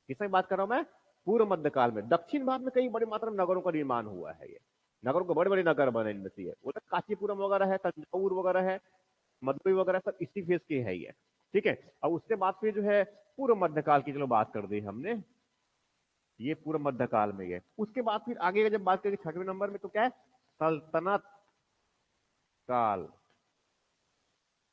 किसकी बात कर रहा हूं मैं, पूर्व मध्य काल में दक्षिण भारत में कई बड़ी मात्रा में नगरों का निर्माण हुआ है ये। नगरों को बड़े बड़े नगर बने इनमें से ये, उधर कांचीपुरम वगैरह है, तंजावुर वगैरह है, मदुरई वगैरह सब इसी फेज के है ये। ठीक है, अब उसके बाद फिर जो है पूर्व मध्यकाल की चलो बात कर दी हमने, ये पूर्व मध्यकाल में है। उसके बाद फिर आगे जब बात करेंगे छठवें नंबर में, तो क्या है, सल्तनत काल,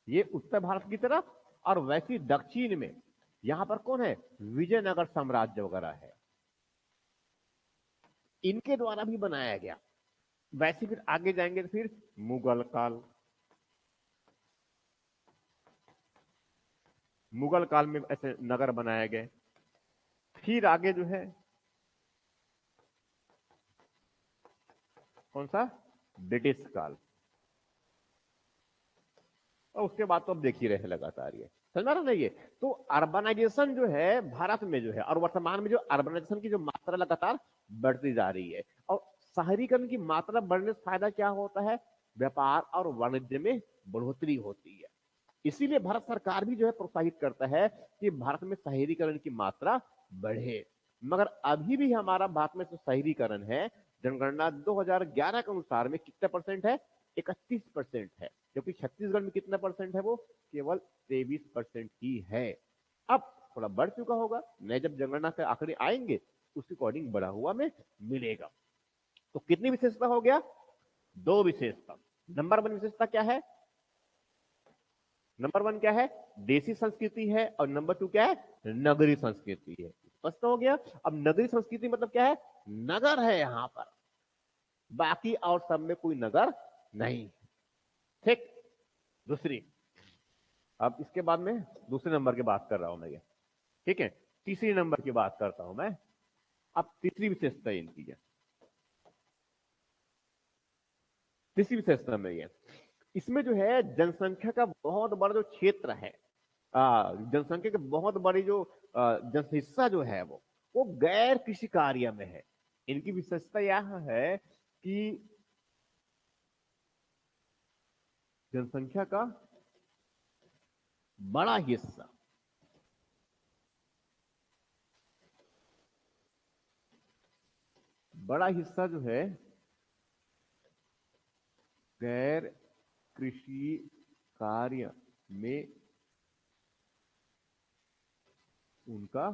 ये उत्तर भारत की तरफ, और वैसी दक्षिण में यहां पर कौन है, विजयनगर साम्राज्य वगैरह है, इनके द्वारा भी बनाया गया। वैसे फिर आगे जाएंगे तो फिर मुगल काल, मुगल काल में ऐसे नगर बनाए गए। फिर आगे जो है कौन सा, ब्रिटिश काल, और उसके बाद तो अब देख ही रहे लगातार ये, समझ में आ रहा ना ये। तो अर्बनाइजेशन जो है भारत में जो है, और वर्तमान में जो अर्बनाइजेशन की जो मात्रा लगातार बढ़ती जा रही है, और शहरीकरण की मात्रा बढ़ने से फायदा क्या होता है, व्यापार और वाणिज्य में बढ़ोतरी होती है। इसीलिए भारत सरकार भी जो है प्रोत्साहित करता है कि भारत में शहरीकरण की मात्रा बढ़े। मगर अभी भी हमारा भारत में जो शहरीकरण है, जनगणना 2011 के अनुसार में कितने परसेंट है, 31% है, जबकि छत्तीसगढ़ में कितना परसेंट है, वो केवल 23% ही है। अब थोड़ा बढ़ चुका होगा, नए जब जनगणना के आंकड़े आएंगे उसके अकॉर्डिंग बढ़ा हुआ में मिलेगा। तो कितनी विशेषता हो गया, दो विशेषता। नंबर वन विशेषता क्या है, नंबर वन क्या है, देसी संस्कृति है, और नंबर टू क्या है, नगरी संस्कृति है। स्पष्ट हो गया। अब नगरी संस्कृति मतलब क्या है, नगर है यहां पर, बाकी और सब में कोई नगर नहीं। ठीक, दूसरी, अब इसके बाद में दूसरे नंबर की बात कर रहा हूं मैं ये। ठीक है, तीसरी नंबर की बात करता हूं मैं। अब तीसरी विशेषता इनकी है, तीसरी विशेषता में ये, इसमें जो है जनसंख्या का बहुत बड़ा जो क्षेत्र है, जनसंख्या के बहुत बड़ी जो जनहिस्सा जो है वो गैर कृषि कार्य में है। इनकी विशेषता यह है कि जनसंख्या का बड़ा हिस्सा, बड़ा हिस्सा जो है गैर कृषि कार्य में उनका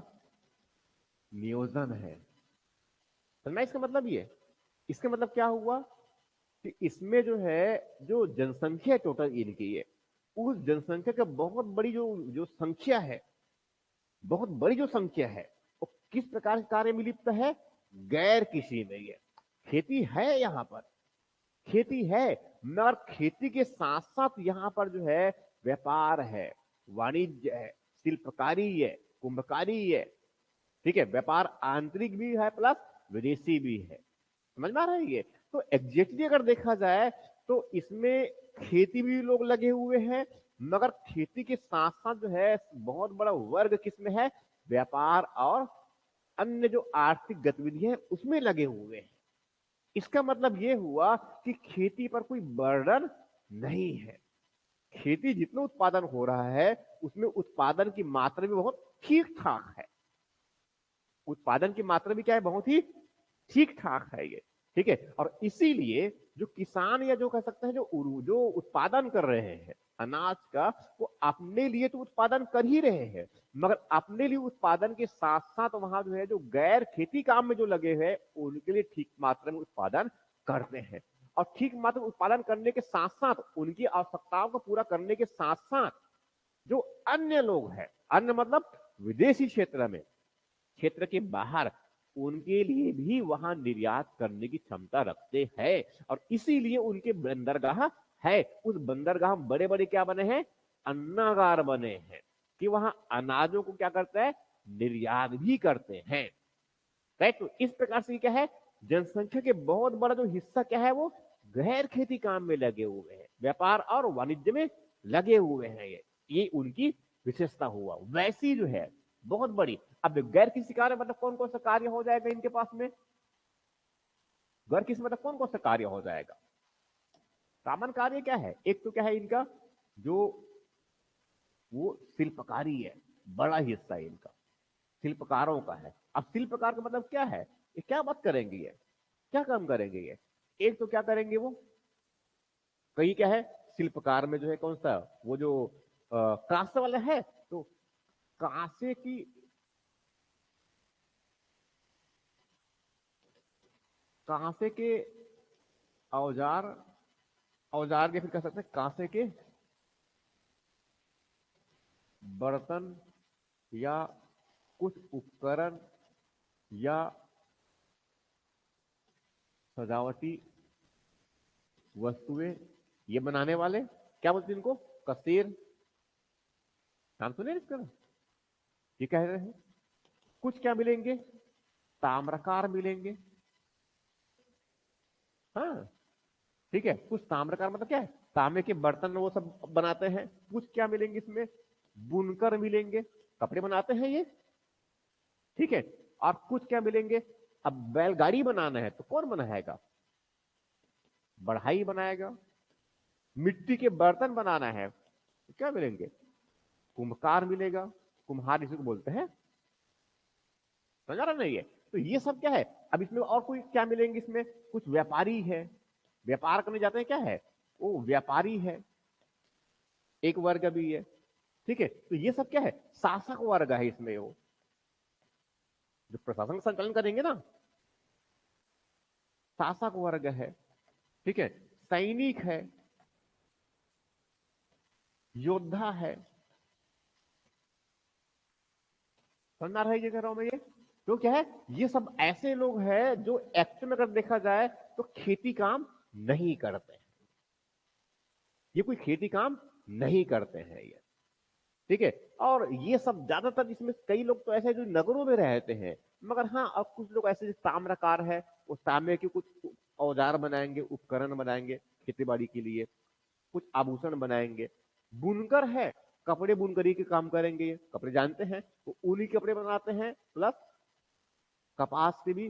नियोजन है। समझना इसका मतलब ये, इसका मतलब क्या हुआ कि इसमें जो है जो जनसंख्या टोटल इनकी है, उस जनसंख्या का बहुत बड़ी जो जो संख्या है, बहुत बड़ी जो संख्या है, वो किस प्रकार के कार्य में लिप्त है, गैर कृषि में। ये खेती है यहां पर, खेती है, मगर खेती के साथ साथ यहां पर जो है व्यापार है, वाणिज्य है, शिल्पकारी है, कुंभकारी है। ठीक है, व्यापार आंतरिक भी है प्लस विदेशी भी है। समझ में आ रहा है ये। तो एग्जैक्टली अगर देखा जाए तो इसमें खेती भी लोग लगे हुए हैं, मगर खेती के साथ साथ जो है बहुत बड़ा वर्ग किसमें है, व्यापार और अन्य जो आर्थिक गतिविधियां हैं उसमें लगे हुए हैं। इसका मतलब यह हुआ कि खेती पर कोई बर्डन नहीं है। खेती जितना उत्पादन हो रहा है उसमें उत्पादन की मात्रा भी बहुत ठीक ठाक है, उत्पादन की मात्रा भी क्या है, बहुत ही ठीक ठाक है ये। ठीक है, और इसीलिए जो किसान या जो कह सकते हैं जो जो उत्पादन कर रहे हैं अनाज का, वो अपने लिए तो उत्पादन कर ही रहे हैं, मगर अपने लिए उत्पादन के साथ साथ वहां जो है जो गैर खेती काम में जो लगे हुए हैं उनके लिए ठीक मात्रा में उत्पादन करते हैं। और ठीक मात्रा में उत्पादन करने के साथ साथ उनकी आवश्यकताओं को पूरा करने के साथ साथ जो अन्य लोग हैं, अन्य मतलब विदेशी क्षेत्र में, क्षेत्र के बाहर, उनके लिए भी वहां निर्यात करने की क्षमता रखते हैं, और इसीलिए उनके बंदरगाह है। उस बंदरगाह में बड़े बड़े क्या बने हैं, अन्नागार बने हैं, कि वहां अनाजों को क्या करता है, निर्यात भी करते हैं। राइट। तो इस प्रकार से क्या है, जनसंख्या के बहुत बड़ा जो हिस्सा क्या है, वो गैर खेती काम में लगे हुए हैं, व्यापार और वाणिज्य में लगे हुए हैं। ये उनकी विशेषता हुआ। वैसी जो है बहुत बड़ी, अब गैर कृषि कार्य मतलब कौन कौन सा कार्य हो जाएगा इनके पास में, गैर कृषि मतलब कौन कौन सा कार्य हो जाएगा। सामान्य कार्य क्या है, एक तो क्या है इनका जो वो शिल्पकारी है, बड़ा हिस्सा है इनका शिल्पकारों का है। अब शिल्पकार का मतलब क्या है, ये क्या बात करेंगे, ये क्या काम करेंगे ये। एक तो क्या करेंगे वो, कई क्या है शिल्पकार में जो है कौन सा, वो जो कांसे वाला है, तो कांसे की, कांसे के औजार, औजार के फिर कह सकते हैं कांसे के बर्तन, या कुछ उपकरण, या सजावटी वस्तुएं, ये बनाने वाले क्या बोलते हैं इनको, कसेर, नाम सुने इसका, ये कह रहे हैं। कुछ क्या मिलेंगे, ताम्रकार मिलेंगे। हाँ ठीक है, कुछ ताम्रकार मतलब क्या है, तांबे के बर्तन वो सब बनाते हैं। कुछ क्या मिलेंगे इसमें, बुनकर मिलेंगे, कपड़े बनाते हैं ये, ठीक है। और कुछ क्या मिलेंगे, अब बैलगाड़ी बनाना है तो कौन बनाएगा, बढ़ाई बनाएगा। मिट्टी के बर्तन बनाना है तो क्या मिलेंगे, कुम्भकार मिलेगा, कुम्हार इसी को बोलते हैं। समझ रहा नहीं है, तो ये सब क्या है। अब इसमें और कोई क्या मिलेंगे, इसमें कुछ व्यापारी है, व्यापार करने जाते हैं, क्या है वो व्यापारी है, एक वर्ग भी है, ठीक है। तो ये सब क्या है, शासक वर्ग है इसमें, वो जो प्रशासन का संचालन करेंगे ना, शासक वर्ग है, ठीक है। सैनिक है, योद्धा है। समझ रहा है ये कह रहा हूं मैं, ये तो क्या है, ये सब ऐसे लोग हैं जो एक्चुअल में अगर देखा जाए तो खेती काम नहीं करते हैं, ये कोई खेती काम नहीं करते हैं ये, ठीक है। और ये सब ज्यादातर इसमें कई लोग तो ऐसे हैं जो नगरों में रहते हैं, मगर हाँ अब कुछ लोग ऐसे ताम्रकार है, वो तांबे के कुछ औजार बनाएंगे, उपकरण बनाएंगे खेती बाड़ी के लिए, कुछ आभूषण बनाएंगे। बुनकर है, कपड़े बुनकरी के काम करेंगे, ये कपड़े जानते हैं, वो ऊनी कपड़े बनाते हैं, प्लस कपास के भी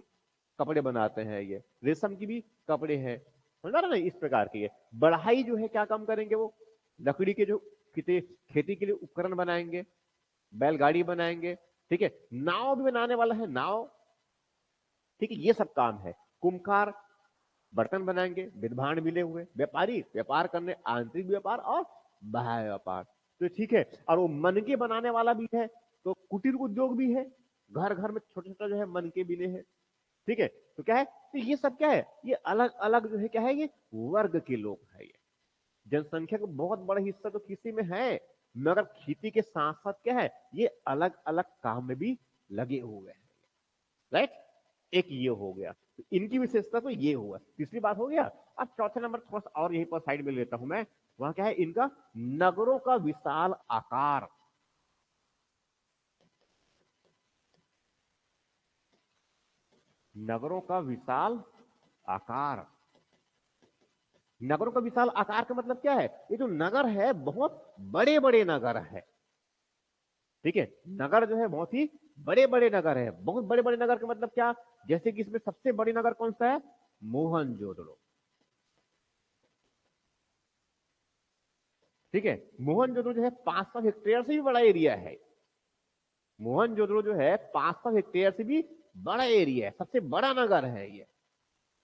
कपड़े बनाते हैं, ये रेशम की भी कपड़े हैं। समझा ना, इस प्रकार के ये बढ़ाई जो है क्या काम करेंगे, वो लकड़ी के जो खेती के लिए उपकरण बनाएंगे, बैलगाड़ी बनाएंगे, ठीक है। नाव भी बनाने वाला है, नाव, ठीक है। ये सब काम है। कुम्हार बर्तन बनाएंगे, विद्वान मिले हुए, व्यापारी व्यापार करने, आंतरिक व्यापार और बाह्य व्यापार, तो ठीक है। और वो मनके बनाने वाला भी है, तो कुटीर उद्योग भी है, घर घर में छोटा छोटा जो है मनके बिने हैं, ठीक है। तो क्या है, तो ये सब क्या है, ये अलग अलग जो है क्या है, ये वर्ग के लोग है। ये जनसंख्या का बहुत बड़ा हिस्सा तो कृषि में है, मगर खेती के साथ साथ क्या है, ये अलग अलग काम में भी लगे हुए हैं। राइट, एक ये हो गया, तो इनकी विशेषता तो ये हुआ, तीसरी बात हो गया। अब चौथे नंबर थोड़ा सा और यहीं पर साइड में लेता हूं मैं, वहां क्या है, इनका नगरों का विशाल आकार। नगरों का विशाल आकार, नगरों का विशाल आकार का मतलब क्या है, ये जो नगर है बहुत बड़े बड़े नगर है, ठीक है। नगर जो है बहुत ही बड़े बड़े नगर है। बहुत बड़े बड़े नगर का मतलब क्या, जैसे कि इसमें सबसे बड़ी नगर कौन सा है, मोहनजोदड़ो, ठीक है। मोहनजोदड़ो जो है 500 हेक्टेयर से भी बड़ा एरिया है। मोहनजोदड़ो जो है 500 हेक्टेयर से भी बड़ा एरिया है, सबसे बड़ा नगर है ये,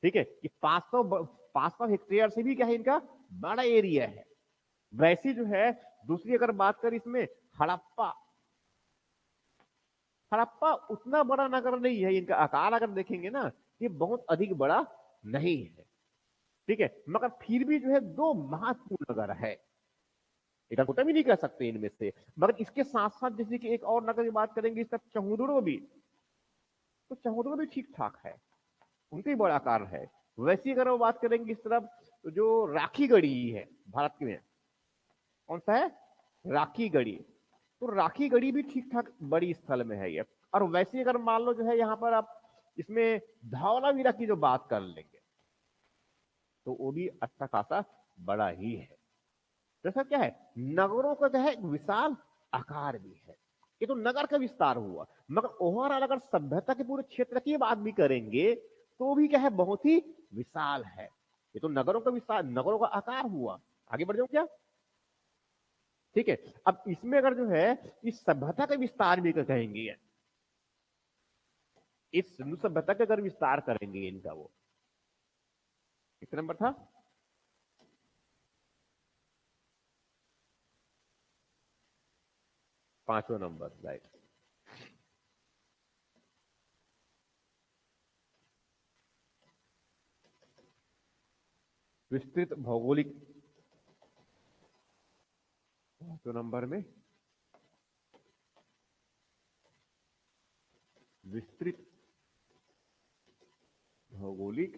ठीक है। ये 500 हेक्टेयर से भी क्या है, इनका बड़ा एरिया है। वैसे जो है दूसरी अगर बात करें इसमें, हड़प्पा, हड़प्पा उतना बड़ा नगर नहीं है, इनका आकार अगर देखेंगे ना, ये बहुत अधिक बड़ा नहीं है, ठीक है। मगर फिर भी जो है दो महत्वपूर्ण नगर है, एक छोटा भी नहीं कह सकते इनमें से। मगर इसके साथ साथ जैसे कि एक और नगर की बात करेंगे, इसका चहुदड़ो भी, तो चमोदड़ भी ठीक ठाक है, उनका भी बड़ा आकार है। वैसे अगर वो बात करेंगे इस तरफ, तो जो राखी गढ़ी है भारत में, कौन सा है, राखी गढ़ी, तो राखी गढ़ी भी ठीक ठाक बड़ी स्थल में है ये। और वैसे अगर मान लो जो है यहाँ पर आप इसमें धौलावीरा की जो बात कर लेंगे, तो वो भी अच्छा खासा बड़ा ही है। तो सर क्या है, नगरों का जो है एक विशाल आकार भी है। ये तो नगर का विस्तार हुआ, मगर ओवरऑल अगर सभ्यता के पूरे क्षेत्र की बात भी करेंगे तो भी क्या है, बहुत ही विशाल है। ये तो नगरों का विस्तार, नगरों का आकार हुआ। आगे बढ़ जाऊं क्या? ठीक है, अब इसमें अगर जो है इस सभ्यता का विस्तार भी कहेंगे, इस सिंधु सभ्यता का अगर विस्तार करेंगे इनका, वो कितना नंबर था, 5वां नंबर, राइट। विस्तृत भौगोलिक, 5वें नंबर में विस्तृत भौगोलिक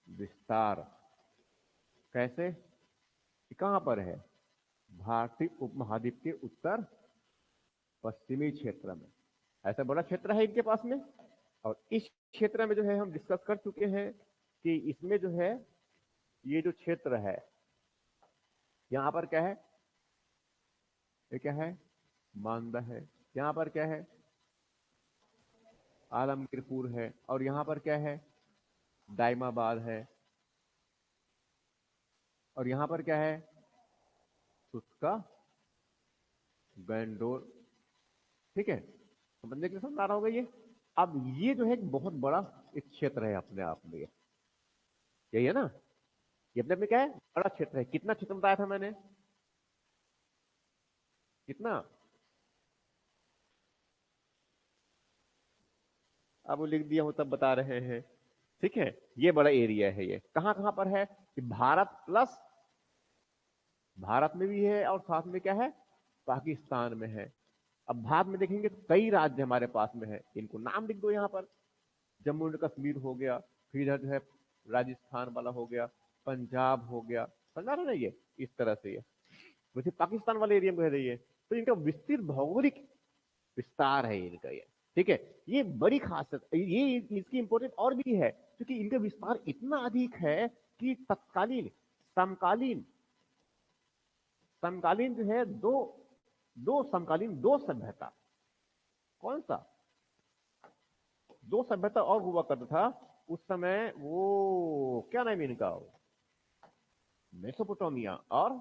विस्तार। कैसे, कहां पर है, भारतीय उपमहाद्वीप के उत्तर पश्चिमी क्षेत्र में। ऐसा बड़ा क्षेत्र है इनके पास में। और इस क्षेत्र में जो है हम डिस्कस कर चुके हैं कि इसमें जो है ये जो क्षेत्र है, यहाँ पर क्या है, ये क्या है, मांदा है, यहाँ पर क्या है, आलमगीरपुर है, और यहाँ पर क्या है, दाइमाबाद है, और यहाँ पर क्या है, सुस्का गैंडोर। ठीक है, समझने के लिए समझ आ रहा होगा ये। अब ये जो है एक बहुत बड़ा एक क्षेत्र है अपने आप में, यही है ना, ये अपने में क्या है, बड़ा क्षेत्र है। कितना क्षेत्र बताया था मैंने, कितना, अब वो लिख दिया हूं तब बता रहे हैं। ठीक है, ये बड़ा एरिया है। ये कहां कहां पर है, कि भारत प्लस, भारत में भी है और साथ में क्या है, पाकिस्तान में है। अब भारत में देखेंगे तो कई राज्य हमारे पास में है, इनको नाम लिख दो यहाँ पर। जम्मू एंड कश्मीर हो गया, फिर इधर जो है राजस्थान वाला हो गया, पंजाब हो गया, समझा रहे ना, ये इस तरह से। ये वैसे पाकिस्तान वाले एरिया में रही है। तो इनका विस्तृत भौगोलिक विस्तार है इनका ये। ठीक है, ये बड़ी खासियत, ये इसकी इंपोर्टेंस और भी है, क्योंकि इनका विस्तार इतना अधिक है कि तत्कालीन, समकालीन, समकालीन जो है दो, दो समकालीन, दो सभ्यता, कौन सा, दो सभ्यता और हुआ करता था उस समय। वो क्या नाम है इनका, मेसोपोटामिया और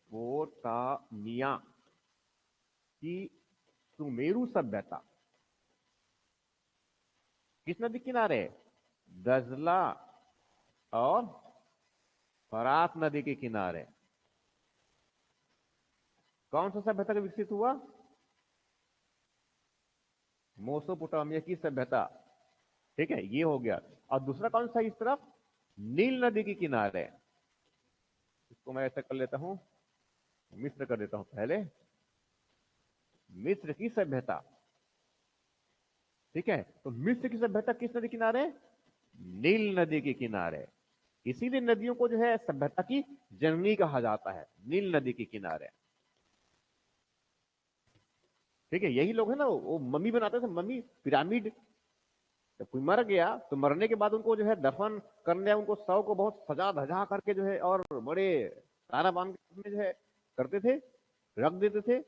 मेसोपोटामिया की सुमेरु सभ्यता किस नदी किनारे, दजला और फरात नदी के किनारे। कौन सा सभ्यता का विकसित हुआ, मेसोपोटामिया की सभ्यता। ठीक है, ये हो गया। और दूसरा कौन सा, इस तरफ नील नदी के किनारे, इसको मैं ऐसा कर लेता हूं, मिस्र कर देता हूं पहले, मिस्र की सभ्यता। ठीक है, तो मिस्र की सभ्यता किस नदी किनारे, नील नदी के किनारे। इसीलिए नदियों को जो है सभ्यता की जननी कहा जाता है, नील नदी के किनारे। ठीक है, यही लोग है ना, वो मम्मी बनाते थे, मम्मी पिरामिड। जब कोई मर गया तो मरने के बाद उनको जो है दफन करने, उनको शव को बहुत सजा धजा करके जो है, और बड़े तारा बांध के उसमें जो है करते थे, रख देते थे।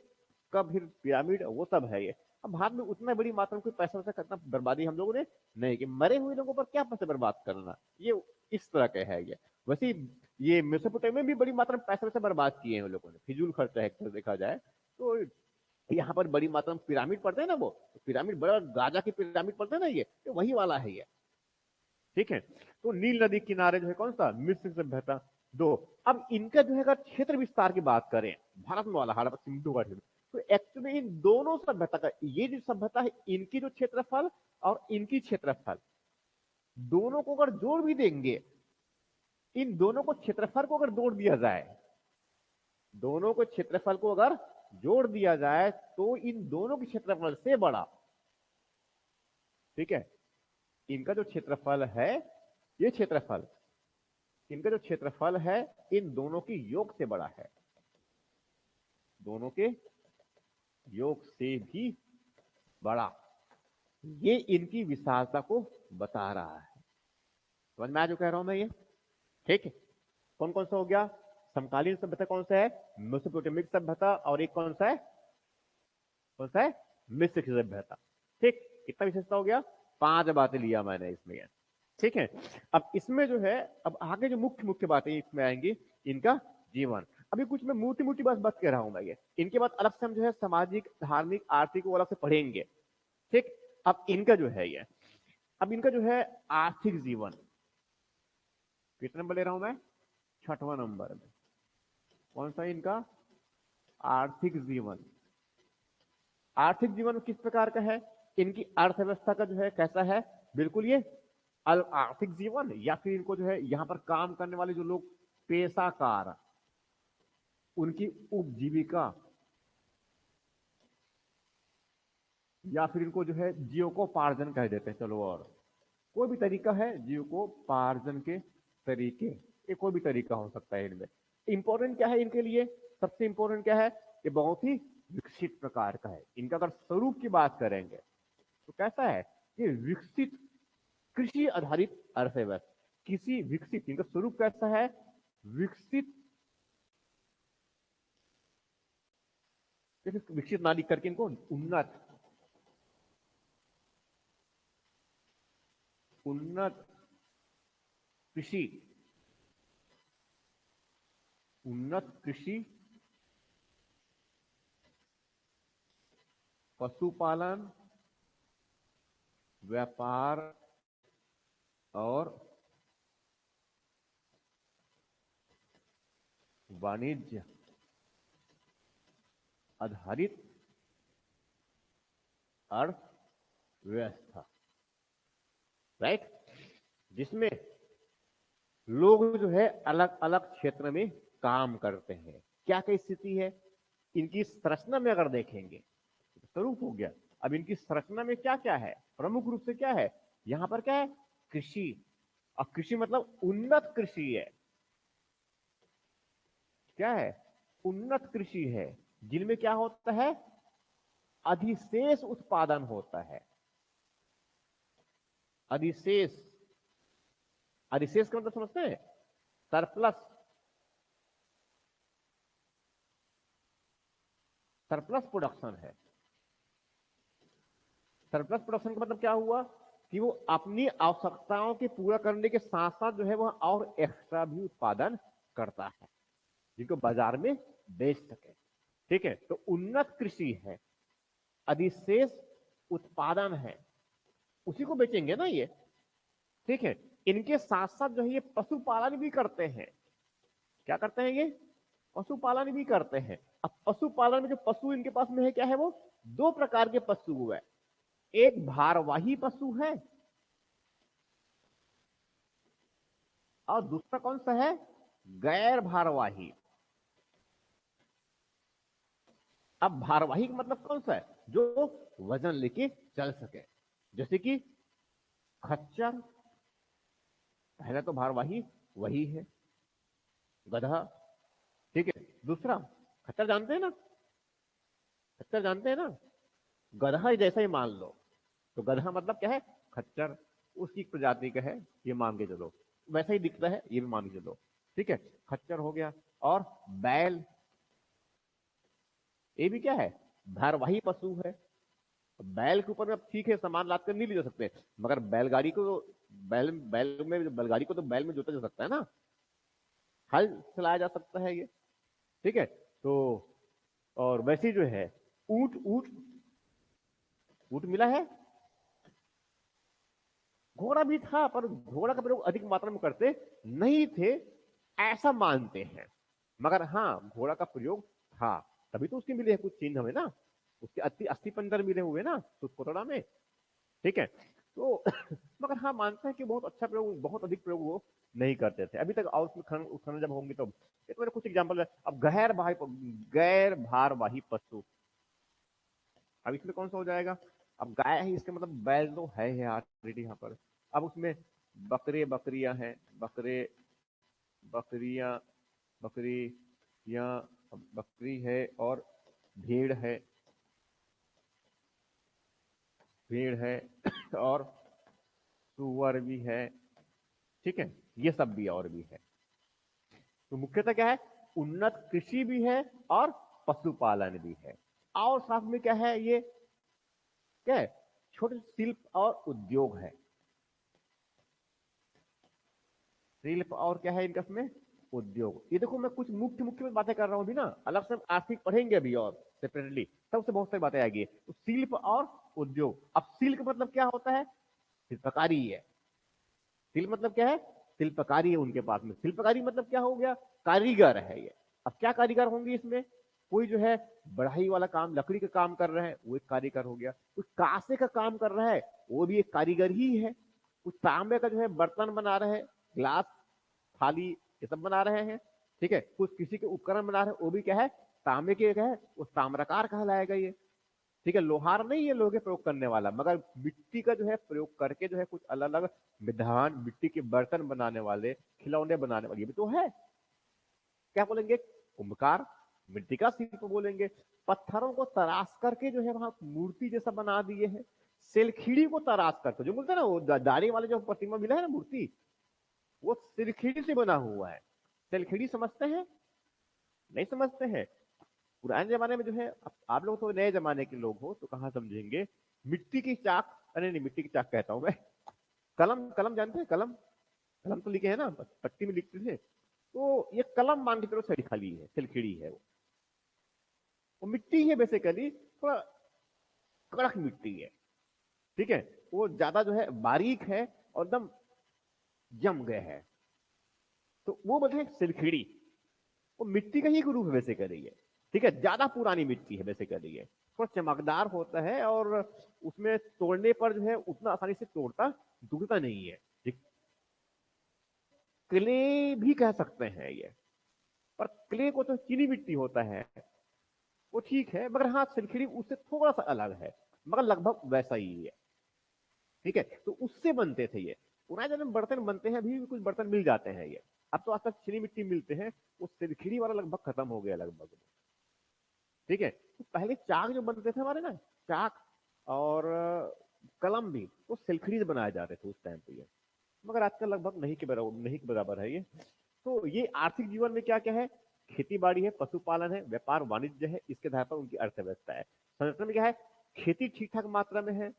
कब फिर पिरामिड, वो सब है ये। अब भारत में उतना बड़ी मात्रा में कोई पैसा वैसा करना, बर्बादी हम लोगों ने नहीं की, मरे हुए लोगों पर क्या पैसे बर्बाद करना, ये इस तरह का है ये। वैसे ये मेसोपोटामिया में भी बड़ी मात्रा में पैसे वैसे बर्बाद किए हैं उन लोगों ने, फिजूल खर्चा है देखा जाए तो। यहाँ पर बड़ी मात्रा में पिरामिड पड़ते हैं ना, वो पिरामिड, बड़ा गाजा की पिरामिड पड़ते हैं ना, ये तो वही वाला है ये। ठीक है, तो नील नदी किनारे जो है कौन सा, मिस्र सभ्यता। दो, अब इनका जो है अगर क्षेत्र विस्तार की बात करें, भारत में वाला हड़प्पा सिंधु का क्षेत्र, तो एक्चुअली इन दोनों सभ्यता का, ये जो सभ्यता है इनकी जो क्षेत्रफल और इनकी क्षेत्रफल, दोनों को अगर जोड़ भी देंगे, इन दोनों को क्षेत्रफल को अगर जोड़ दिया जाए, दोनों को क्षेत्रफल को अगर जोड़ दिया जाए तो इन दोनों के क्षेत्रफल से बड़ा, ठीक है, इनका जो क्षेत्रफल है, ये क्षेत्रफल, इनका जो क्षेत्रफल है इन दोनों की योग से बड़ा है, दोनों के योग से भी बड़ा। ये इनकी विशालता को बता रहा है। समझ में आ जो कह रहा हूं मैं ये, ठीक है। कौन कौन सा हो गया? समकालीन सभ्यता कौन सा है? मेसोपोटामिक सभ्यता, और एक कौन सा है? कौन सा है? मिस्र की सभ्यता। ठीक, कितना विशेषता हो गया? 5 बातें लिया मैंने इसमें, ठीक है। अब इसमें जो है, अब आगे जो मुख्य मुख्य बातें इसमें आएंगी, इनका जीवन। अभी कुछ मैं मोटी मोटी बात कह रहा हूं मैं ये, इनके बाद अलग से हम जो है सामाजिक, धार्मिक, आर्थिक वो अलग से पढ़ेंगे, ठीक। अब इनका जो है ये, अब इनका जो है आर्थिक जीवन, कितने नंबर ले रहा हूं मैं? 6वां नंबर में। कौन सा इनका आर्थिक जीवन? आर्थिक जीवन किस प्रकार का है? इनकी अर्थव्यवस्था का जो है कैसा है? बिल्कुल ये आर्थिक जीवन, या फिर इनको जो है यहां पर काम करने वाले जो लोग पेशाकार, उनकी उपजीविका, या फिर इनको जो है जीविकोपार्जन कह देते हैं, चलो, और कोई भी तरीका है जीविकोपार्जन के तरीके, ये कोई भी तरीका हो सकता है इनमें। इंपॉर्टेंट क्या है इनके लिए? सबसे इंपॉर्टेंट क्या है? ये बहुत ही विकसित प्रकार का है। इनका अगर स्वरूप की बात करेंगे तो कैसा है? ये विकसित कृषि आधारित अर्थव्यवस्था, किसी विकसित, इनका स्वरूप कैसा है? विकसित, विकसित ना लिख करके इनको उन्नत, उन्नत कृषि, उन्नत कृषि, पशुपालन, व्यापार और वाणिज्य आधारित अर्थव्यवस्था, राइट, जिसमें लोग जो है अलग अलग क्षेत्र में काम करते हैं। क्या क्या स्थिति है इनकी संरचना में? अगर देखेंगे, स्वरूप हो गया। अब इनकी संरचना में क्या क्या है? प्रमुख रूप से क्या है यहां पर? क्या है? कृषि। और कृषि मतलब उन्नत कृषि है। क्या है? उन्नत कृषि है, जिनमें क्या होता है? अधिशेष उत्पादन होता है। अधिशेष, अधिशेष का मतलब समझते हैं? सरप्लस, सरप्लस प्रोडक्शन है। सरप्लस प्रोडक्शन का मतलब क्या हुआ? कि वो अपनी आवश्यकताओं के पूरा करने के साथ साथ जो है वह और एक्स्ट्रा भी उत्पादन करता है, जिनको बाजार में बेच सके, ठीक है। तो उन्नत कृषि है, अधिशेष उत्पादन है, उसी को बेचेंगे ना ये, ठीक है। इनके साथ साथ जो है ये पशुपालन भी करते हैं। क्या करते हैं ये? पशुपालन भी करते हैं। अब पशुपालन में जो पशु इनके पास में है, क्या है वो? 2 प्रकार के पशु है। एक भारवाही पशु है, और दूसरा कौन सा है? गैर भारवाही। अब भारवाही का मतलब कौन सा है? जो वजन लेके चल सके, जैसे कि खच्चर, पहला तो भारवाही वही है, गधा, ठीक है। दूसरा, खच्चर जानते हैं ना? खच्चर जानते हैं ना? गधा जैसा ही मान लो, तो गधा मतलब क्या है? खच्चर, उसी प्रजाति का है, ये मान के चलो। वैसा ही दिखता है, ये भी मान के चलो, ठीक है। खच्चर हो गया। और बैल, ये भी क्या है? भारवाही पशु है। बैल के ऊपर में अब ठीक है सामान लाद कर नहीं ले जा सकते, मगर बैलगाड़ी को, बैल बैल में, बैलगाड़ी को तो बैल में जोता जा सकता है ना, हल चलाया जा सकता है ये, ठीक है। तो और वैसे जो है ऊंट, ऊंट, ऊंट मिला है। घोड़ा भी था, पर घोड़ा का प्रयोग अधिक मात्रा में करते नहीं थे, ऐसा मानते हैं। मगर हाँ, घोड़ा का प्रयोग था, तभी तो उसके मिले हैं कुछ चिन्ह हमें ना, उसके अस्थि पंजर मिले हुए ना सूत कोटड़ा में, ठीक है। तो मगर हाँ मानते हैं कि बहुत अच्छा प्रयोग, बहुत अधिक प्रयोग वो नहीं करते थे अभी तक। और उसमें खनन उत्खनन जब होंगे तो ये तो मेरे कुछ एग्जाम्पल है। अब गैर भारवाही पशु, अब इसमें कौन सा हो जाएगा? अब गाय है, इसके मतलब बैल तो है ऑलरेडी यहाँ पर। अब उसमें बकरे बकरियां हैं, बकरे बकरियां बकरियां, बकरी है और भेड़ है, भेड़ है और सुअर भी है, ठीक है, ये सब भी और भी है। तो मुख्यतः क्या है, उन्नत कृषि भी है और पशुपालन भी है। और साथ में क्या है, ये क्या है, छोटे शिल्प और उद्योग है। शिल्प और क्या है इनका इसमें, उद्योग। ये देखो मैं कुछ मुख्य मुख्य में बातें कर रहा हूं अभी ना, अलग से हम आर्थिक पढ़ेंगे अभी और सेपरेटली, तब से बहुत सारी बातें आएगी। तो शिल्प और उद्योग। अब शिल्प मतलब क्या होता है, शिल्पकारी है। शिल्प मतलब क्या है, शिल्पकारी है उनके पास में। शिल्पकारी मतलब क्या हो गया, कारीगर है ये। अब क्या कारीगर होंगे इसमें, कोई जो है बढ़ाई वाला काम, लकड़ी का काम कर रहा है, वो एक कारीगर हो गया। कुछ कांसे का काम कर रहा है, वो भी एक कारीगर ही है। कुछ तांबे का जो है बर्तन बना रहे हैं, ग्लास, थाली, ये सब बना रहे हैं, ठीक है। कुछ किसी के उपकरण बना रहे हैं, वो भी क्या है, तांबे के है, वो ताम्रकार कहलाएगा ये, ठीक है। लोहार नहीं है लोहे प्रयोग करने वाला, मगर मिट्टी का जो है प्रयोग करके जो है कुछ अलग अलग विधान, मिट्टी के बर्तन बनाने वाले, खिलौने बनाने वाले, ये भी तो है। क्या बोलेंगे, कुंभकार, मिट्टी का शिल्प बोलेंगे। पत्थरों को तराश करके जो है वहां मूर्ति जैसा बना दिए हैं। सिलखीड़ी को तराश करके, जो बोलते हैं ना वो दाढ़ी वाले जो प्रतिमा मिला है ना मूर्ति, वो सिलखीड़ी से बना हुआ है। सिलखीड़ी समझते हैं, नहीं समझते हैं? पुराने जमाने में जो है, आप लोग तो नए जमाने के लोग हो तो कहाँ समझेंगे। मिट्टी की चाक, अरे नहीं मिट्टी की चाक कहता हूं मैं, कलम, कलम जानते हैं कलम, कलम तो लिखे है ना, पट्टी में लिखते थे। तो ये कलम मान के चलो, सही खाली है, सिलखिड़ी है वो मिट्टी है बेसिकली, थोड़ा कड़क मिट्टी है, ठीक है। वो ज्यादा जो है बारीक है और एकदम जम गए है, तो वो बोलते हैं सिलखिड़ी। वो मिट्टी का ही एक रूप है बेसिकली ये, ठीक है। ज्यादा पुरानी मिट्टी है बेसिकली ये, थोड़ा चमकदार होता है और उसमें तोड़ने पर जो है उतना आसानी से तोड़ता टूटता नहीं है। क्ले भी कह सकते हैं ये, पर क्ले को तो चीनी मिट्टी होता है, वो ठीक है। मगर हाँ सिलखिड़ी उससे थोड़ा सा अलग है, मगर लगभग वैसा ही है, ठीक है। तो उससे बनते थे ये, पुराने जमाने में बर्तन बनते हैं, अभी भी कुछ बर्तन मिल जाते हैं ये। अब तो आजकल चीनी मिट्टी मिलते हैं, वो सिलखिड़ी वाला लगभग खत्म हो गया लगभग, ठीक है। तो पहले चाक जो बनते थे हमारे ना, चाक और कलम भी वो सिलखिड़ी से बनाए जाते थे उस टाइम पे ये, मगर आजकल लगभग नहीं के बराबर है ये। तो ये आर्थिक जीवन में क्या क्या है, खेती बाड़ी है, पशुपालन है, व्यापार वाणिज्य है, इसके आधार पर उनकी अर्थव्यवस्था है। संरचना में क्या है, खेती ठीक ठाक मात्रा में है,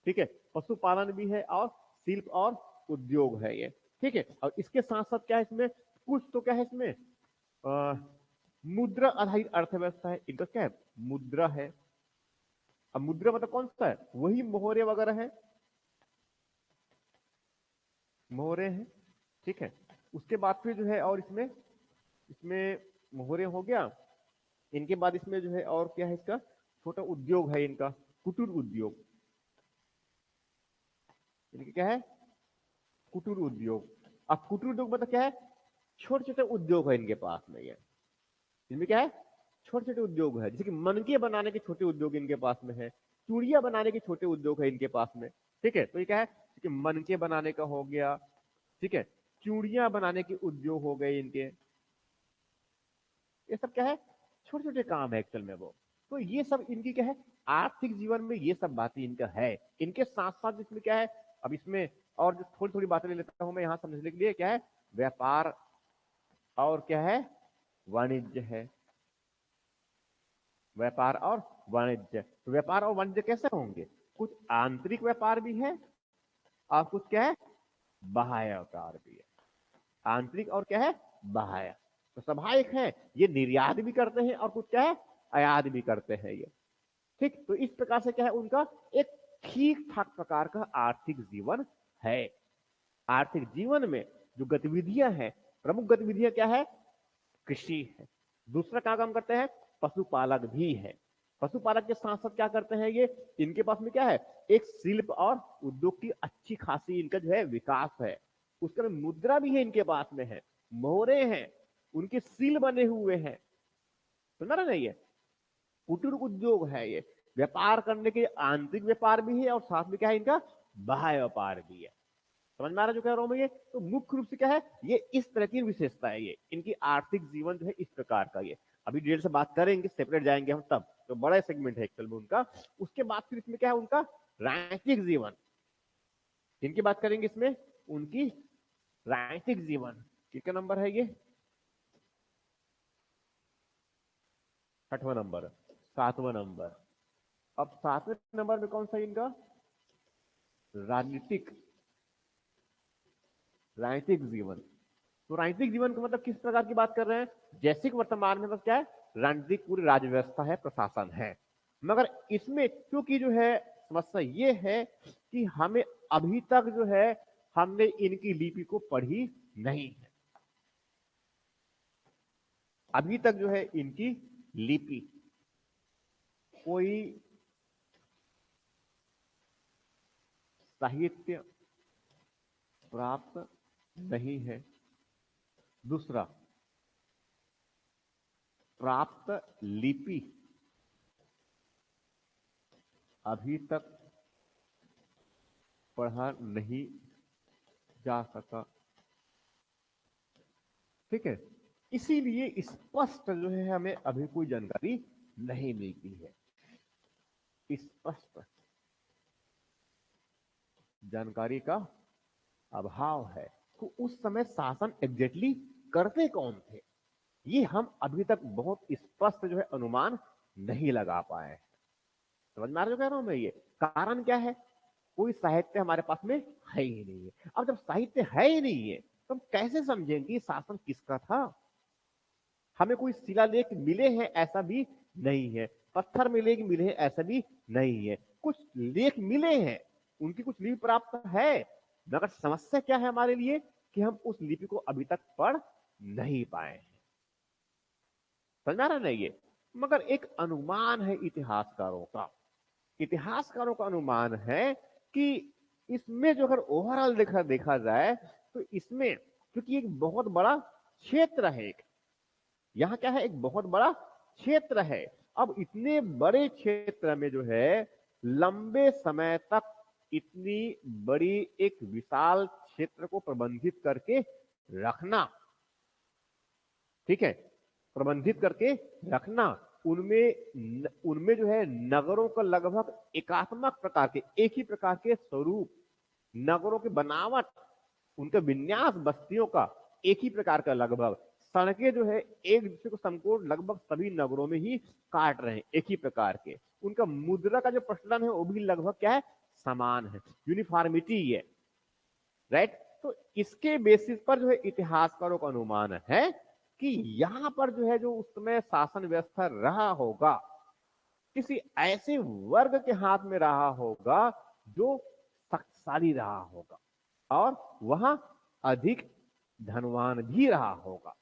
ठीक है, पशुपालन भी है और शिल्प और उद्योग है ये, ठीक है। और इसके साथ साथ क्या है इसमें, कुछ तो क्या है इसमें, मुद्रा आधारित अर्थव्यवस्था है इनका, क्या है, मुद्रा है। अब मुद्रा मतलब कौन सा है, वही मोहरे वगैरह है, मोहरे हैं, ठीक है। उसके बाद फिर जो है और इसमें, इसमें मोहरे हो गया, इनके बाद इसमें जो है और क्या है, इसका छोटा उद्योग है इनका, कुटीर उद्योग। इनके क्या है, कुटीर उद्योग। अब कुटीर उद्योग मतलब क्या है, छोटे छोटे उद्योग है इनके पास में ये। इनमें क्या है, छोटे छोटे उद्योग है, जैसे कि मनके बनाने के छोटे उद्योग इनके पास में है, चूड़ियां बनाने के छोटे उद्योग है इनके पास में, ठीक है। तो ये क्या है कि मनके बनाने का हो गया, ठीक है, चूड़ियां बनाने के उद्योग हो गए इनके, ये सब क्या है, छोटे छोटे काम है एक्चुअल में वो। तो ये सब इनकी क्या है, आर्थिक जीवन में ये सब बातें इनका है। इनके साथ साथ इसमें क्या है, अब इसमें और जो थोड़ी थोड़ी बातें ले लेता हूं मैं यहां समझने के लिए, क्या है, व्यापार और क्या है, वाणिज्य है। व्यापार और वाणिज्य, तो व्यापार और वाणिज्य कैसे होंगे, कुछ आंतरिक व्यापार भी है और कुछ क्या है, बाह्य व्यापार भी है। आंतरिक और क्या है, बाह्य। तो स्वाभाविक है ये निर्यात भी करते हैं और कुछ क्या है, आयात भी करते हैं ये, ठीक। तो इस प्रकार से क्या है उनका एक ठीक ठाक प्रकार का आर्थिक जीवन है। आर्थिक जीवन में जो गतिविधियां हैं, प्रमुख गतिविधियां क्या है, कृषि है। दूसरा क्या काम करते हैं, पशुपालक भी है। पशुपालक के साथ साथ क्या करते हैं ये, इनके पास में क्या है, एक शिल्प और उद्योग की अच्छी खासी इनका जो है विकास है, उसका मुद्रा भी है इनके पास में है, मोहरे हैं, उनके सील बने हुए हैं, सुना ना ये कुटीर उद्योग है, ये व्यापार करने के आंतरिक व्यापार भी है और साथ में क्या है इनका बाह्य व्यापार भी है। समझ में आ रहा जो कह रहा हूं मैं ये, तो मुख्य रूप से क्या है ये इस तरह की विशेषता है, ये इनकी आर्थिक जीवन जो है इस प्रकार का। ये अभी डिटेल से बात करेंगे, सेपरेट जाएंगे हम तब, तो बड़ा सेगमेंट है एक्चुअल में उनका। उसके बाद फिर इसमें क्या है उनका राजनीतिक जीवन, इनकी बात करेंगे इसमें, उनकी राजनीतिक जीवन कितना नंबर है ये, 6वां नंबर, 7वां नंबर। अब 7वें नंबर में कौन सा इनका राजनीतिक, राजनीतिक जीवन। तो राजनीतिक जीवन का मतलब किस प्रकार की बात कर रहे हैं, जैसे कि वर्तमान में बस क्या है राजनीतिक पूरी राज्य व्यवस्था है, प्रशासन है, मगर इसमें क्योंकि जो है समस्या ये है कि हमें अभी तक जो है हमने इनकी लिपि को पढ़ी नहीं है, अभी तक जो है इनकी लिपि कोई साहित्य प्राप्त नहीं है। दूसरा, प्राप्त लिपि अभी तक पढ़ा नहीं जा सका, ठीक है, इसीलिए स्पष्ट जो है हमें अभी कोई जानकारी नहीं मिलती है, स्पष्ट जानकारी का अभाव है। तो उस समय शासन एग्जैक्टली करते कौन थे, ये हम अभी तक बहुत स्पष्ट जो है अनुमान नहीं लगा पाए। समझ में आ रहा जो कह रहा हूं मैं, ये कारण क्या है, कोई साहित्य हमारे पास में है ही नहीं है। अब जब साहित्य है ही नहीं है तो हम कैसे समझेंगे शासन किसका था। हमें कोई शिलालेख मिले हैं ऐसा भी नहीं है, पत्थर मिले मिले हैं ऐसा भी नहीं है, कुछ लेख मिले हैं, उनकी कुछ लिपि प्राप्त है, मगर समस्या क्या है हमारे लिए कि हम उस लिपि को अभी तक पढ़ नहीं पाए हैं। समझ आ रहा नहीं ये, मगर एक अनुमान है इतिहासकारों का, इतिहासकारों का अनुमान है कि इसमें जो अगर ओवरऑल देखा जाए तो इसमें क्योंकि एक बहुत बड़ा क्षेत्र है, एक यहाँ क्या है एक बहुत बड़ा क्षेत्र है। अब इतने बड़े क्षेत्र में जो है लंबे समय तक इतनी बड़ी एक विशाल क्षेत्र को प्रबंधित करके रखना, ठीक है, प्रबंधित करके रखना, उनमें उनमें जो है नगरों का लगभग एकात्मक प्रकार के, एक ही प्रकार के स्वरूप, नगरों की बनावट, उनका विन्यास बस्तियों का एक ही प्रकार का, लगभग सड़कें जो है एक दूसरे को समकोण लगभग सभी नगरों में ही काट रहे हैं, एक ही प्रकार के, उनका मुद्रा का जो प्रचलन है वो भी लगभग क्या है समान है, यूनिफॉर्मिटी है, राइट। तो इसके बेसिस पर जो है इतिहासकारों का अनुमान है कि यहां पर जो है जो उस समय शासन व्यवस्था रहा होगा किसी ऐसे वर्ग के हाथ में रहा होगा जो शक्तिशाली रहा होगा और वह अधिक धनवान भी रहा होगा,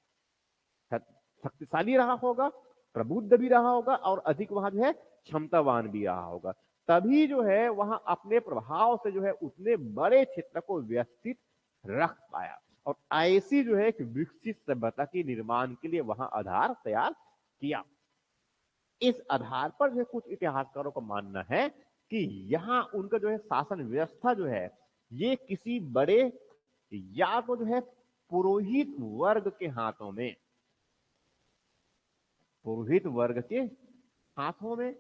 शक्तिशाली रहा होगा, प्रबुद्ध भी रहा होगा और अधिक वहां जो है क्षमतावान भी रहा होगा, तभी जो है वहां अपने प्रभाव से जो है उतने बड़े क्षेत्र को व्यवस्थित रख पाया और ऐसी जो है एक विकसित सभ्यता के निर्माण के लिए वहां आधार तैयार किया। इस आधार पर जो है कुछ इतिहासकारों का मानना है कि यहाँ उनका जो है शासन व्यवस्था जो है ये किसी बड़े या तो जो है पुरोहित वर्ग के हाथों में, पुरोहित वर्ग के हाथों में,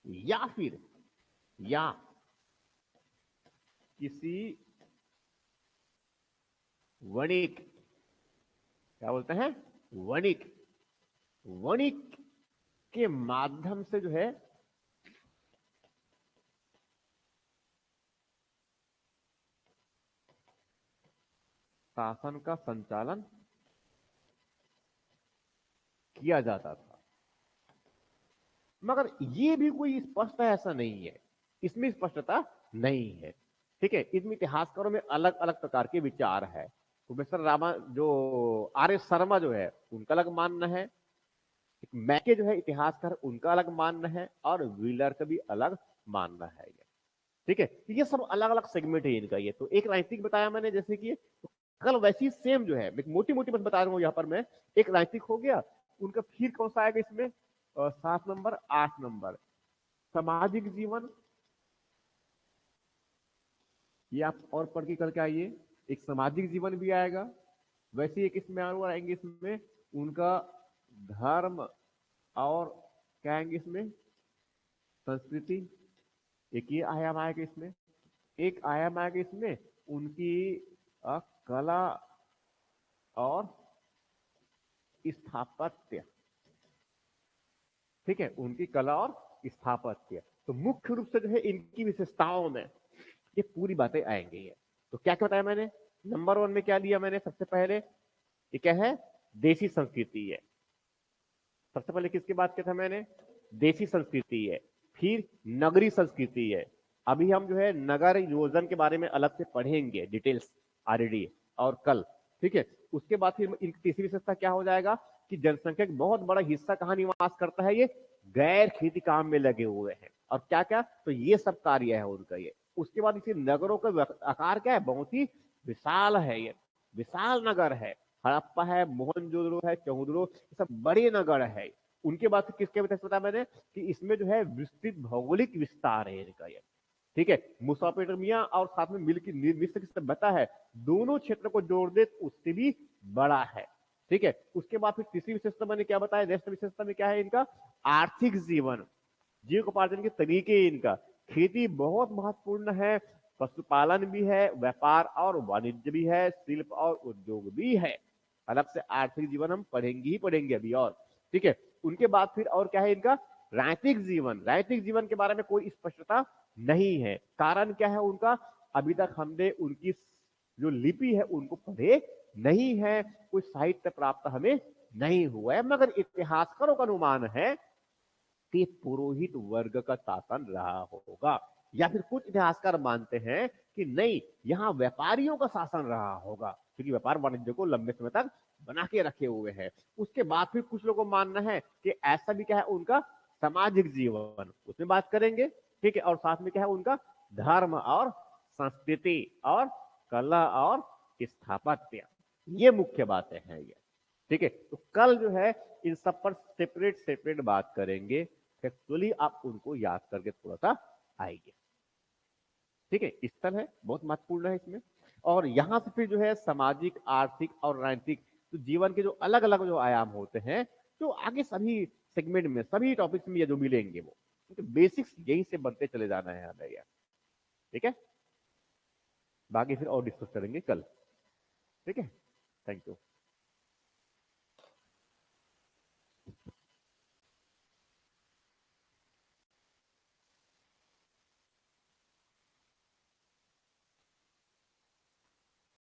या फिर या किसी वणिक, क्या बोलते हैं वणिक, वणिक के माध्यम से जो है शासन का संचालन किया जाता था। मगर ये भी कोई स्पष्ट ऐसा नहीं है, इसमें स्पष्टता नहीं है, ठीक है, इसमें इतिहासकारों में अलग अलग प्रकार के विचार है। प्रोफेसर रामा जो आर एस शर्मा जो है उनका अलग मानना है, एक मैके जो है इतिहासकार उनका अलग मानना है और व्हीलर का भी अलग मानना है ये। ठीक है, तो ये सब अलग अलग सेगमेंट है इनका। ये तो एक राजनीतिक बताया मैंने जैसे कि, तो कल वैसी सेम जो है मोटी मोटी बस बता रहा हूँ यहाँ पर मैं। एक राजनीतिक हो गया उनका, फिर कौन सा आएगा इसमें 7 नंबर 8 नंबर सामाजिक जीवन, ये आप और पढ़ के करके आइए। एक सामाजिक जीवन भी आएगा, वैसे एक इसमें और आएंगे इसमें उनका धर्म, और क्या आएंगे इसमें संस्कृति, एक ये आयाम आएगा इसमें। एक आयाम आएगा इसमें उनकी कला और स्थापत्य। ठीक है, उनकी कला और स्थापत्य। तो मुख्य रूप से जो है इनकी विशेषताओं में ये पूरी बातें आएंगी है। तो क्या क्या बताया मैंने, नंबर 1 में क्या लिया मैंने, सबसे पहले ये क्या है, देसी संस्कृति है। सबसे पहले किसकी बात किया था मैंने, देसी संस्कृति है। फिर नगरी संस्कृति है, अभी हम जो है नगर योजन के बारे में अलग से पढ़ेंगे डिटेल्स ऑलरेडी और कल। ठीक है, उसके बाद फिर इनकी तीसरी विशेषता क्या हो जाएगा कि जनसंख्या का बहुत बड़ा हिस्सा कहाँ निवास करता है, ये गैर खेती काम में लगे हुए हैं। और क्या क्या, तो ये सब कार्य है उनका ये। उसके बाद इसी नगरों का आकार क्या है, बहुत ही विशाल है, ये विशाल नगर है। हड़प्पा है, मोहनजोदड़ो है, चौदड़ो, ये सब बड़े नगर है। उनके बाद किसके बताया मैंने कि इसमें जो है विस्तृत भौगोलिक विस्तार है इनका ये। ठीक है, मेसोपोटामिया और साथ में मिस्र की सभ्यता है, दोनों क्षेत्र को जोड़ दे तो उससे भी बड़ा है। ठीक है, उसके बाद फिर तीसरी विशेषता मैंने क्या बताया, नेक्स्ट विशेषता में क्या है इनका, आर्थिक जीवन, जीविकोपार्जन के तरीके इनका, खेती बहुत महत्वपूर्ण है, पशुपालन भी है, व्यापार और वाणिज्य भी है, शिल्प और उद्योग भी है। अलग से आर्थिक जीवन हम पढ़ेंगे ही पढ़ेंगे अभी और। ठीक है, उनके बाद फिर और क्या है इनका, राजनीतिक जीवन। राजनीतिक जीवन के बारे में कोई स्पष्टता नहीं है, कारण क्या है उनका, अभी तक हमने उनकी जो लिपि है उनको पढ़े नहीं है, कोई साहित्य प्राप्त हमें नहीं हुआ है, मगर इतिहासकारों का अनुमान है कि पुरोहित वर्ग का शासन रहा होगा, या फिर कुछ इतिहासकार मानते हैं कि नहीं, यहाँ व्यापारियों का शासन रहा होगा, क्योंकि व्यापार वाणिज्य को लंबे समय तक बना के रखे हुए हैं। उसके बाद फिर कुछ लोगों को मानना है कि ऐसा भी क्या है उनका सामाजिक जीवन, उसमें बात करेंगे। ठीक है, और साथ में क्या है उनका धर्म और संस्कृति और कला और स्थापत्य, ये मुख्य बातें हैं ये। ठीक है, तो कल जो है इन सब पर सेपरेट सेपरेट बात करेंगे, फैक्चुअली आप उनको याद करके थोड़ा सा आएंगे। ठीक है, इस तरह है, बहुत महत्वपूर्ण है इसमें। और यहां से फिर जो है सामाजिक, आर्थिक और राजनीतिक, तो जीवन के जो अलग अलग जो आयाम होते हैं, जो आगे सभी सेगमेंट में सभी टॉपिक्स में ये जो मिलेंगे वो, क्योंकि बेसिक्स यहीं से बनते चले जाना है हमें यार। ठीक है, बाकी फिर और डिस्कस करेंगे कल। ठीक है, थैंक यू।